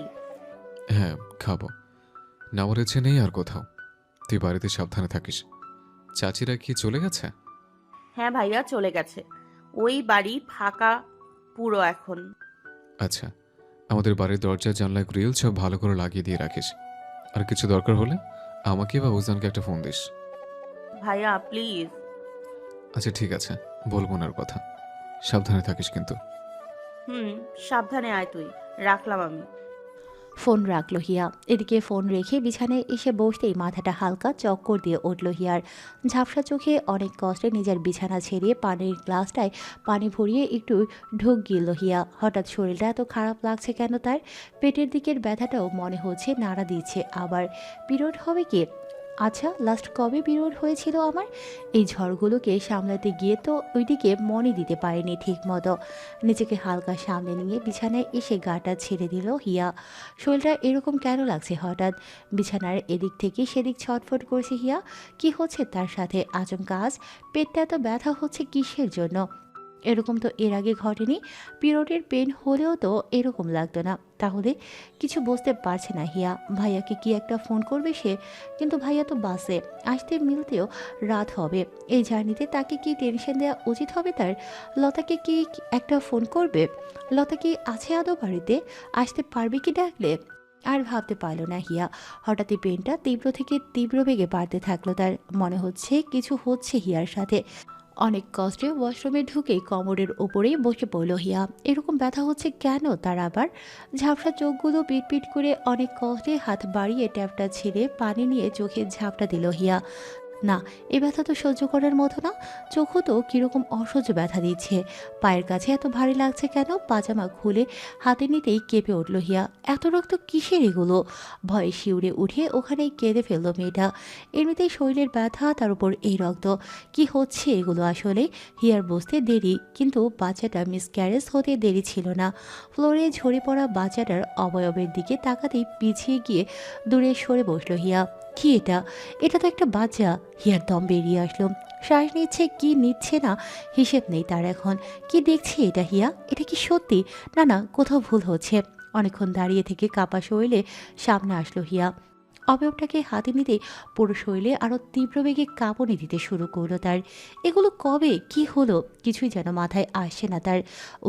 হ্যাঁ, খাবো। নেওয়ার ইচ্ছে নেই আর কোথাও। তুই বাড়িতে সাবধানে থাকিস। চাচিরা কি চলে গেছে? হ্যাঁ ভাইয়া, চলে গেছে। ওই বাড়ি ফাঁকা পুরো এখন। আচ্ছা, আমাদের বাড়ির দরজা জানলায় গ্রিল সব ভালো করে লাগিয়ে দিয়ে রাখিস। আর কিছু দরকার হলে আমাকে বা উজানকে একটা ফোন দিস। ভাইয়া প্লিজ। আচ্ছা ঠিক আছে, বলবো না আর কথা। সাবধানে থাকিস কিন্তু। সাবধানে আয় তুই। রাখলাম আমি। ফোন রাখলো হিয়া। এদিকে ফোন রেখে বিছানায় এসে বসতেই মাথাটা হালকা চক্কর দিয়ে উঠল হিয়ার। ঝাপসা চোখে অনেক কষ্টে নিজের বিছানা ছেড়িয়ে পানির গ্লাসটায় পানি ভরিয়ে একটু ঢোক গিলল হিয়া। হঠাৎ শরীরটা এত খারাপ লাগছে কেন তার? পেটের দিকের ব্যথাটাও মনে হচ্ছে নাড়া দিচ্ছে। আবার পিরিয়ড হবে কি? আচ্ছা, লাস্ট কবে পিরিয়ড হয়েছিল আমার? এই ঝড়গুলোকে সামলাতে গিয়ে তো ওইদিকে মনে দিতে পারেনি ঠিক মতো। নিজেকে হালকা সামলে নিয়ে বিছানায় এসে গাটা ছেড়ে দিল হিয়া। শরীরটা এরকম কেন লাগছে হঠাৎ? বিছানার এদিক থেকে সেদিক ছটফট করছে হিয়া। কি হচ্ছে তার সাথে? আচমকা আজ পেটটা এত ব্যথা হচ্ছে কিসের জন্য? এরকম তো এর আগে ঘটেনি। পিরিয়ডের পেন হলেও তো এরকম লাগতো না। তাহলে কিছু বুঝতে পারছে না হিয়া। ভাইয়াকে কি একটা ফোন করবে সে? কিন্তু ভাইয়া তো বাসে, আসতে মিলতেও রাত হবে। এই জার্নিতে তাকে কি টেনশন দেওয়া উচিত হবে তার? লতাকে কি একটা ফোন করবে? লতা কি আছে আদৌ বাড়িতে? আসতে পারবে কি ডাকলে? আর ভাবতে পারল না হিয়া। হঠাৎই পেনটা তীব্র থেকে তীব্র বেগে বাড়তে থাকলো তার। মনে হচ্ছে কিছু হচ্ছে হিয়ার সাথে। অনেক কষ্টে ওয়াশরুমে ঢুকেই কোমরের ওপরেই বসে পড়ল হিয়া। এরকম ব্যথা হচ্ছে কেন তার আবার? ঝাপসা চোখগুলো পিটপিট করে অনেক কষ্টে হাত বাড়িয়ে ট্যাপটা ছেড়ে পানি নিয়ে চোখে ঝাপটা দিল হিয়া। না, এ ব্যথা তো সহ্য করার মতো না। চোখও তো কীরকম অসহ্য ব্যথা দিচ্ছে। পায়ের কাছে এত ভারী লাগছে কেন? পাজামা খুলে হাতে নিতেই কেঁপে উঠল হিয়া। এত রক্ত কিসের এগুলো? ভয়ে শিউরে উঠে ওখানেই কেঁদে ফেলল মেয়েটা। এমনিতেই শরীরের ব্যথা, তার উপর এই রক্ত। কি হচ্ছে এগুলো আসলে? হিয়ার বুঝতে দেরি, কিন্তু বাচ্চাটা মিসক্যারেজ হতে দেরি ছিল না। ফ্লোরে ঝরে পড়া বাচ্চাটার অবয়বের দিকে তাকাতেই পিছিয়ে গিয়ে দূরে সরে বসল হিয়া। কি এটা? এটা তো একটা বাচ্চা। হিয়ার দম বেরিয়ে আসলো। শ্বাস নিচ্ছে কি নিচ্ছে না হিসেব নেই তার এখন। কি দেখছি এটা হিয়া? এটা কি সত্যি? না না, কোথাও ভুল হচ্ছে। অনেকক্ষণ দাঁড়িয়ে থেকে কাপা শরীরে সামনে আসলো হিয়া। অবয়বটাকে হাতে নিতে পুরো শরীরে আরও তীব্র বেগে কাঁপুনি দিতে শুরু করলো তার। এগুলো কবে কি হলো কিছুই যেন মাথায় আসছে না তার।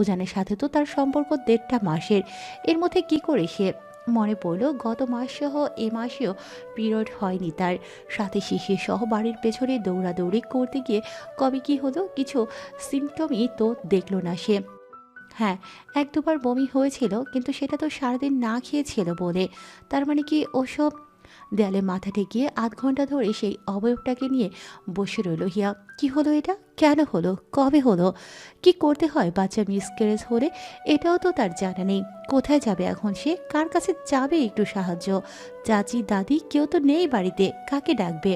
উজানের সাথে তো তার সম্পর্ক 1.5 মাসের। এর মধ্যে কি করে সে? মনে পড়ল গত মাস সহ এ মাসেও পিরিয়ড হয়নি তার। সাথে শিশির সহ বাড়ির পেছনে দৌড়াদৌড়ি করতে গিয়ে কবে কি হলো কিছু সিমটমই তো দেখলো না সে। হ্যাঁ, 1-2 বার বমি হয়েছিল, কিন্তু সেটা তো সারাদিন না খেয়েছিল বলে। তার মানে কি ওসব? দেয়ালে মাথা ঠেকিয়ে আধ ঘন্টা ধরে সেই অবয়বটাকে নিয়ে বসে রইল হিয়া। কি হলো এটা? কেন হলো? কবে হলো? কি করতে হয় বাচ্চা মিসক্যারেজ হলে? এটাও তো তার জানা নেই। কোথায় যাবে এখন সে? কার কাছে যাবে একটু সাহায্য? চাচি, দাদি কেউ তো নেই বাড়িতে, কাকে ডাকবে?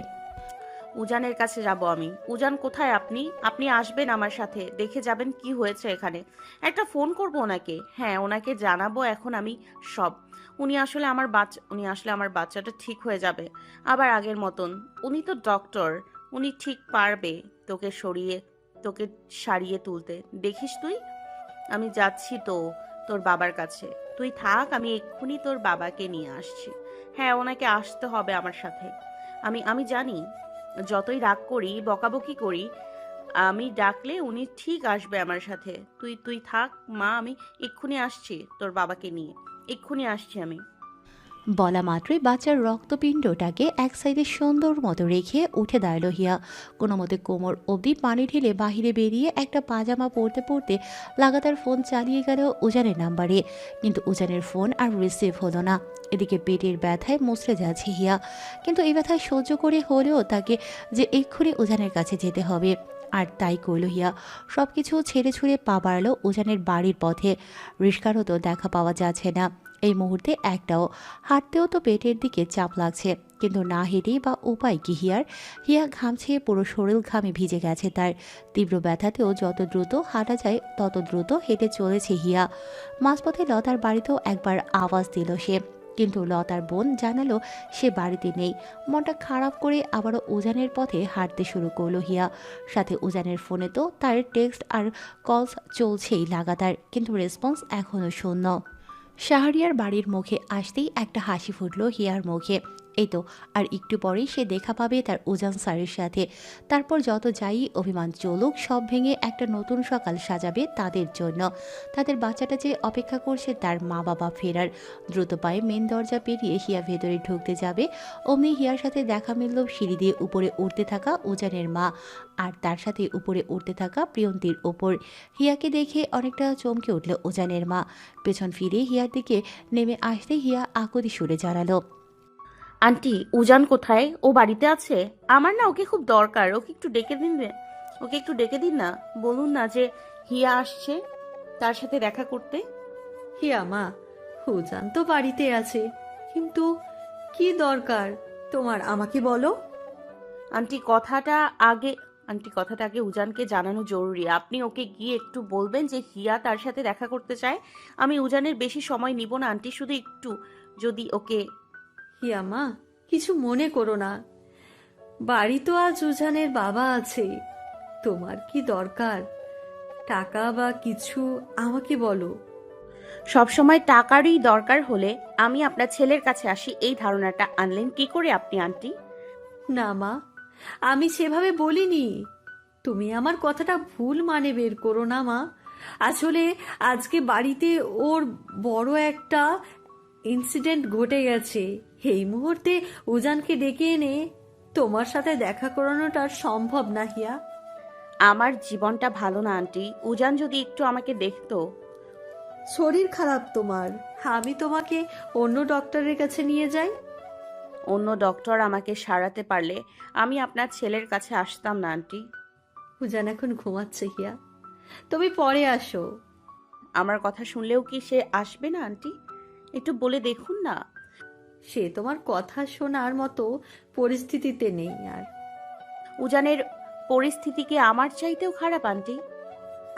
উজানের কাছে যাব আমি। উজান কোথায় আপনি? আপনি আসবেন আমার সাথে, দেখে যাবেন কি হয়েছে এখানে। একটা ফোন করব ওনাকে, হ্যাঁ ওনাকে জানাবো এখন আমি সব। উনি আসলে আমার বাচ্চাটা ঠিক হয়ে যাবে আবার আগের মতন। উনি তো ডক্টর, উনি ঠিক পারবে তোকে সারিয়ে তুলতে। দেখিস তুই, আমি যাচ্ছি তো তোর বাবার কাছে। তুই থাক, আমি এক্ষুনি তোর বাবাকে নিয়ে আসছি। হ্যাঁ ওনাকে আসতে হবে আমার সাথে। আমি জানি যতই রাগ করি বকাবকি করি, আমি ডাকলে উনি ঠিক আসবে আমার সাথে। তুই থাক মা, আমি এক্ষুনি আসছি তোর বাবাকে নিয়ে, এক্ষুনি আসছি আমি। বলা মাত্রই বাচ্চার রক্তপিণ্ডটাকে এক সাইডে সুন্দর মতো রেখে উঠে দাঁড়ালো হিয়া। কোনো মতে কোমর অবধি পানি ঢেলে বাহিরে বেরিয়ে একটা পাজামা পরতে পরতে লাগাতার ফোন চালিয়ে গেল উজানের নাম্বারে। কিন্তু উজানের ফোন আর রিসিভ হলো না। এদিকে পেটের ব্যথায় মুচড়ে যাচ্ছে হিয়া, কিন্তু এই ব্যথায় সহ্য করে হলেও তাকে যে এক্ষুনি উজানের কাছে যেতে হবে। আর তাই করল হিয়া। সব কিছু ছেড়ে ছুড়ে পা বাড়ালো উজানের বাড়ির পথে। রিস্কারও তো দেখা পাওয়া যাচ্ছে না এই মুহূর্তে একটাও। হাঁটতেও তো পেটের দিকে চাপ লাগছে, কিন্তু না হেঁটেই বা উপায় কি হিয়ার? হিয়া ঘামছে, পুরো শরীর ঘামে ভিজে গেছে তার। তীব্র ব্যথাতেও যত দ্রুত হাঁটা যায় তত দ্রুত হেঁটে চলেছে হিয়া। মাঝপথে লতার বাড়িতেও একবার আওয়াজ দিল সে, কিন্তু লতার বোন জানালো সে বাড়িতে নেই। মনটা খারাপ করে আবারও উজানের পথে হাঁটতে শুরু করলো হিয়া। সাথে উজানের ফোনে তো তার টেক্সট আর কলস চলছেই লাগাতার, কিন্তু রেসপন্স এখনও শূন্য। শাহরিয়ার বাড়ির মুখে আসতেই একটা হাসি ফুটলো হিয়ার মুখে। এই তো আর একটু পরেই সে দেখা পাবে তার উজান স্যারের সাথে। তারপর যত যাই অভিমান চলুক, সব ভেঙে একটা নতুন সকাল সাজাবে তাদের জন্য। তাদের বাচ্চাটা যে অপেক্ষা করছে তার মা বাবা ফেরার। দ্রুত পায়ে মেন দরজা পেরিয়ে হিয়া ভেতরে ঢুকতে যাবে, অমনি হিয়ার সাথে দেখা মিলল সিঁড়ি দিয়ে উপরে উঠতে থাকা উজানের মা, আর তার সাথে উপরে উঠতে থাকা প্রিয়ন্তীর ওপর। হিয়াকে দেখে অনেকটা চমকে উঠল উজানের মা। পেছন ফিরে হিয়ার দিকে নেমে আসতে হিয়া আকুতি সুরে জানালো, আন্টি উজান কোথায়? ও বাড়িতে আছে? আমার না ওকে খুব দরকার, ওকে একটু ডেকে দিন না। বলুন না যে হিয়া আসছে তার সাথে দেখা করতে। হিয়া মা, উজান তো বাড়িতে আছে, কিন্তু কি দরকার তোমার আমাকে বলো। আন্টি কথাটা আগে উজানকে জানানো জরুরি। আপনি ওকে গিয়ে একটু বলবেন যে হিয়া তার সাথে দেখা করতে চায়। আমি উজানের বেশি সময় নিব না আন্টি, শুধু একটু যদি ওকে। হিয়া মা, কিছু মনে করো না, বাড়ি তো আজ উজানের বাবা আছে। তোমার কি দরকার? টাকা বা কিছু আমাকে বলো। সবসময় টাকারই দরকার হলে আমি আপনার ছেলের কাছে আসি, এই ধারণাটা আনলেন কি করে আপনি আন্টি? না মা, আমি সেভাবে বলিনি। তুমি আমার কথাটা ভুল মানে বের করো না মা। আসলে আজকে বাড়িতে ওর বড় একটা ইনসিডেন্ট ঘটে গেছে। এই মুহূর্তে উজানকে ডেকে এনে তোমার সাথে দেখা করানোটা সম্ভব না হিয়া। আমার জীবনটা ভালো না আন্টি, উজান যদি একটু আমাকে দেখতো। শরীর খারাপ তোমার, আমি তোমাকে অন্য ডক্টরের কাছে নিয়ে যাই। অন্য ডক্টর আমাকে সারাতে পারলে আমি আপনার ছেলের কাছে আসতাম না আন্টি। উজান এখন ঘুমাচ্ছে হিয়া, তুমি পরে আসো। আমার কথা শুনলেও কি সে আসবে না আন্টি? একটু বলে দেখুন না। সে তোমার কথা শোনার মতো পরিস্থিতিতে নেই আর। উজানের পরিস্থিতি কি আমার চাইতেও খারাপ আন্টি?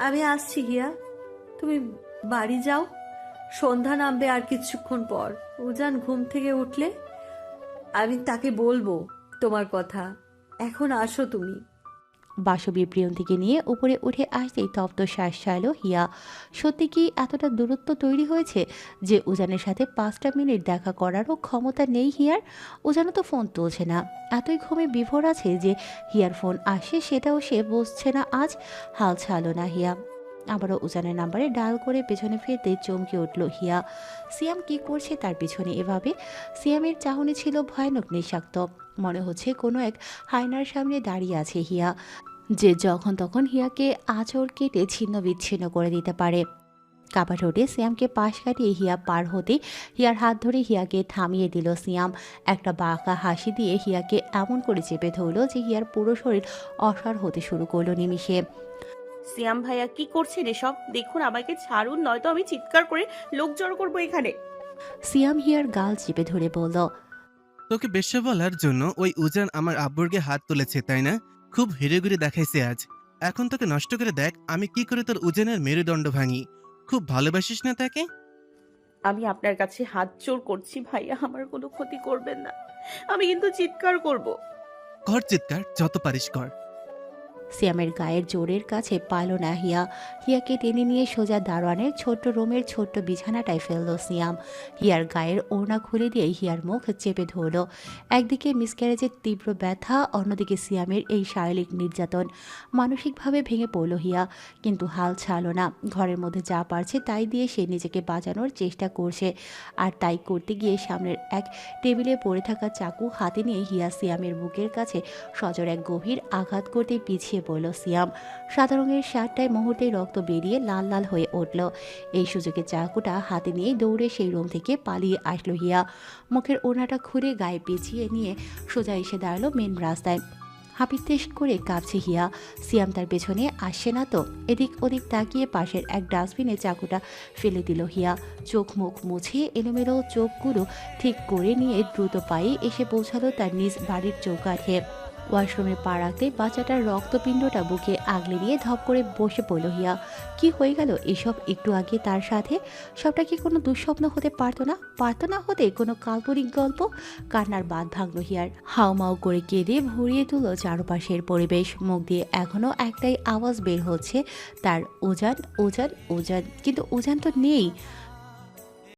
আমি আসছি হিয়া, তুমি বাড়ি যাও। সন্ধ্যা নামবে আর কিছুক্ষণ পর। উজান ঘুম থেকে উঠলে আমি তাকে বলবো তোমার কথা। এখন আসো তুমি। বাসবী প্রিয়ন্তীকে নিয়ে উপরে উঠে আসতেই তপ্ত শ্বাস ছাড়ল হিয়া। সত্যি কি এতটা দূরত্ব তৈরি হয়েছে যে উজানের সাথে 5টা মিনিট দেখা করারও ক্ষমতা নেই হিয়ার? উজানও তো ফোন তুলছে না, এতই ঘুমে বিভোর আছে যে হিয়ার ফোন আসে সেটাও সে বুঝছে না আজ। হাল ছাড়ল না হিয়া। আবারও উজানের নাম্বারে ডায়াল করে পেছনে ফিরতে চমকে উঠল হিয়া। সিয়াম কি করছে তার পিছনে এভাবে? সিয়ামের চাহনি ছিল ভয়ানক নিঃশাক্ত। মনে হচ্ছে কোনো এক হায়নার সামনে দাঁড়িয়ে আছে হিয়া, যে যখন তখন হিয়াকে আঁচড় কেটে ছিন্ন বিচ্ছিন্ন করে দিতে পারে। কাপা ঠোঁটে সিয়ামকে পাশ কাটিয়ে হিয়া পার হতে হিয়ার হাত ধরে হিয়াকে থামিয়ে দিল সিয়াম। একটা বাঁকা হাসি দিয়ে হিয়াকে এমন করে চেপে ধরল যে হিয়ার পুরো শরীর অসাড় হতে শুরু করলো নিমিষে। সিয়াম ভাইয়া কি করছেন এসব? দেখুন আমাকে ছাড়ুন, নয়তো আমি চিৎকার করে লোক জড়ো করবো এখানে। সিয়াম হিয়ার গাল চেপে ধরে বলল, তোকে বেশ্যা বলার জন্য ওই উজান আমার আব্বুরকে হাত তুলেছে তাই না? খুব হিরেগুড়ি দেখাইছে আজ। এখন তোকে নষ্ট করে দেখ আমি কি করে তোর উজানের মেরুদণ্ড ভাঙি। খুব ভালোবাসিস না তাকে? আমি আপনার কাছে হাত জোর করছি ভাইয়া, আমার কোনো ক্ষতি করবেন না। আমি কিন্তু চিৎকার করব। কর চিৎকার, যত পারিস কর। সিয়ামের গায়ের জোরের কাছে পাইল না হিয়া। হিয়াকে টেনে নিয়ে সোজা দারোয়ানের ছোট্ট রুমের ছোট্ট বিছানাটায় ফেলল সিয়াম। হিয়ার গায়ের ওড়না খুলে দিয়ে হিয়ার মুখ চেপে ধরল। একদিকে মিসক্যারেজের তীব্র ব্যথা, অন্যদিকে সিয়ামের এই শারীরিক নির্যাতন। মানসিকভাবে ভেঙে পড়ল হিয়া, কিন্তু হাল ছাড়ল না। ঘরের মধ্যে যা পারছে তাই দিয়ে সে নিজেকে বাঁচানোর চেষ্টা করছে। আর তাই করতে গিয়ে সামনের এক টেবিলে পড়ে থাকা চাকু হাতে নিয়ে হিয়া সিয়ামের বুকের কাছে সজোর এক গভীর আঘাত করতে পিছিয়ে পড়ল সিয়াম। সাদা রঙের শার্টটায় মুহূর্তেই রক্ত বেরিয়ে লাল লাল হয়ে উঠল। এই সুযোগে চাকুটা হাতে নিয়ে দৌড়ে সেই রুম থেকে পালিয়ে আসলো হিয়া। মুখের ওড়নাটা খুলে গায়ে পেঁচিয়ে নিয়ে সোজা এসে দাঁড়ালো মেন রাস্তায়। হাপিত্তেশ করে কাঁপছে হিয়া। সিয়াম তার পেছনে আসছে না তো। এদিক ওদিক তাকিয়ে পাশের এক ডাস্টবিনে চাকুটা ফেলে দিল হিয়া। চোখ মুখ মুছে এলোমেলো চোখগুলো ঠিক করে নিয়ে দ্রুত পায়ে এসে পৌঁছালো তার নিজ বাড়ির চৌকাঠে। ওয়াশরুমে পা রাখতে বাচ্চাটার রক্তপিণ্ডটা বুকে আগলে নিয়ে ধপ করে বসে পড়ল হিয়া। কি হয়ে গেল এসব একটু আগে তার সাথে? সবটা কি কোনো দুঃস্বপ্ন হতে পারতো না? পারতো না হতে কোনো কাল্পনিক গল্প? কান্নার বাঁধ ভাঙল হিয়ার। হাউমাউ করে কেঁদে ভরিয়ে তুলল চারপাশের পরিবেশ। মুখ দিয়ে এখনো একটাই আওয়াজ বের হচ্ছে, তার উজান উজান উজান। কিন্তু উজান তো নেই।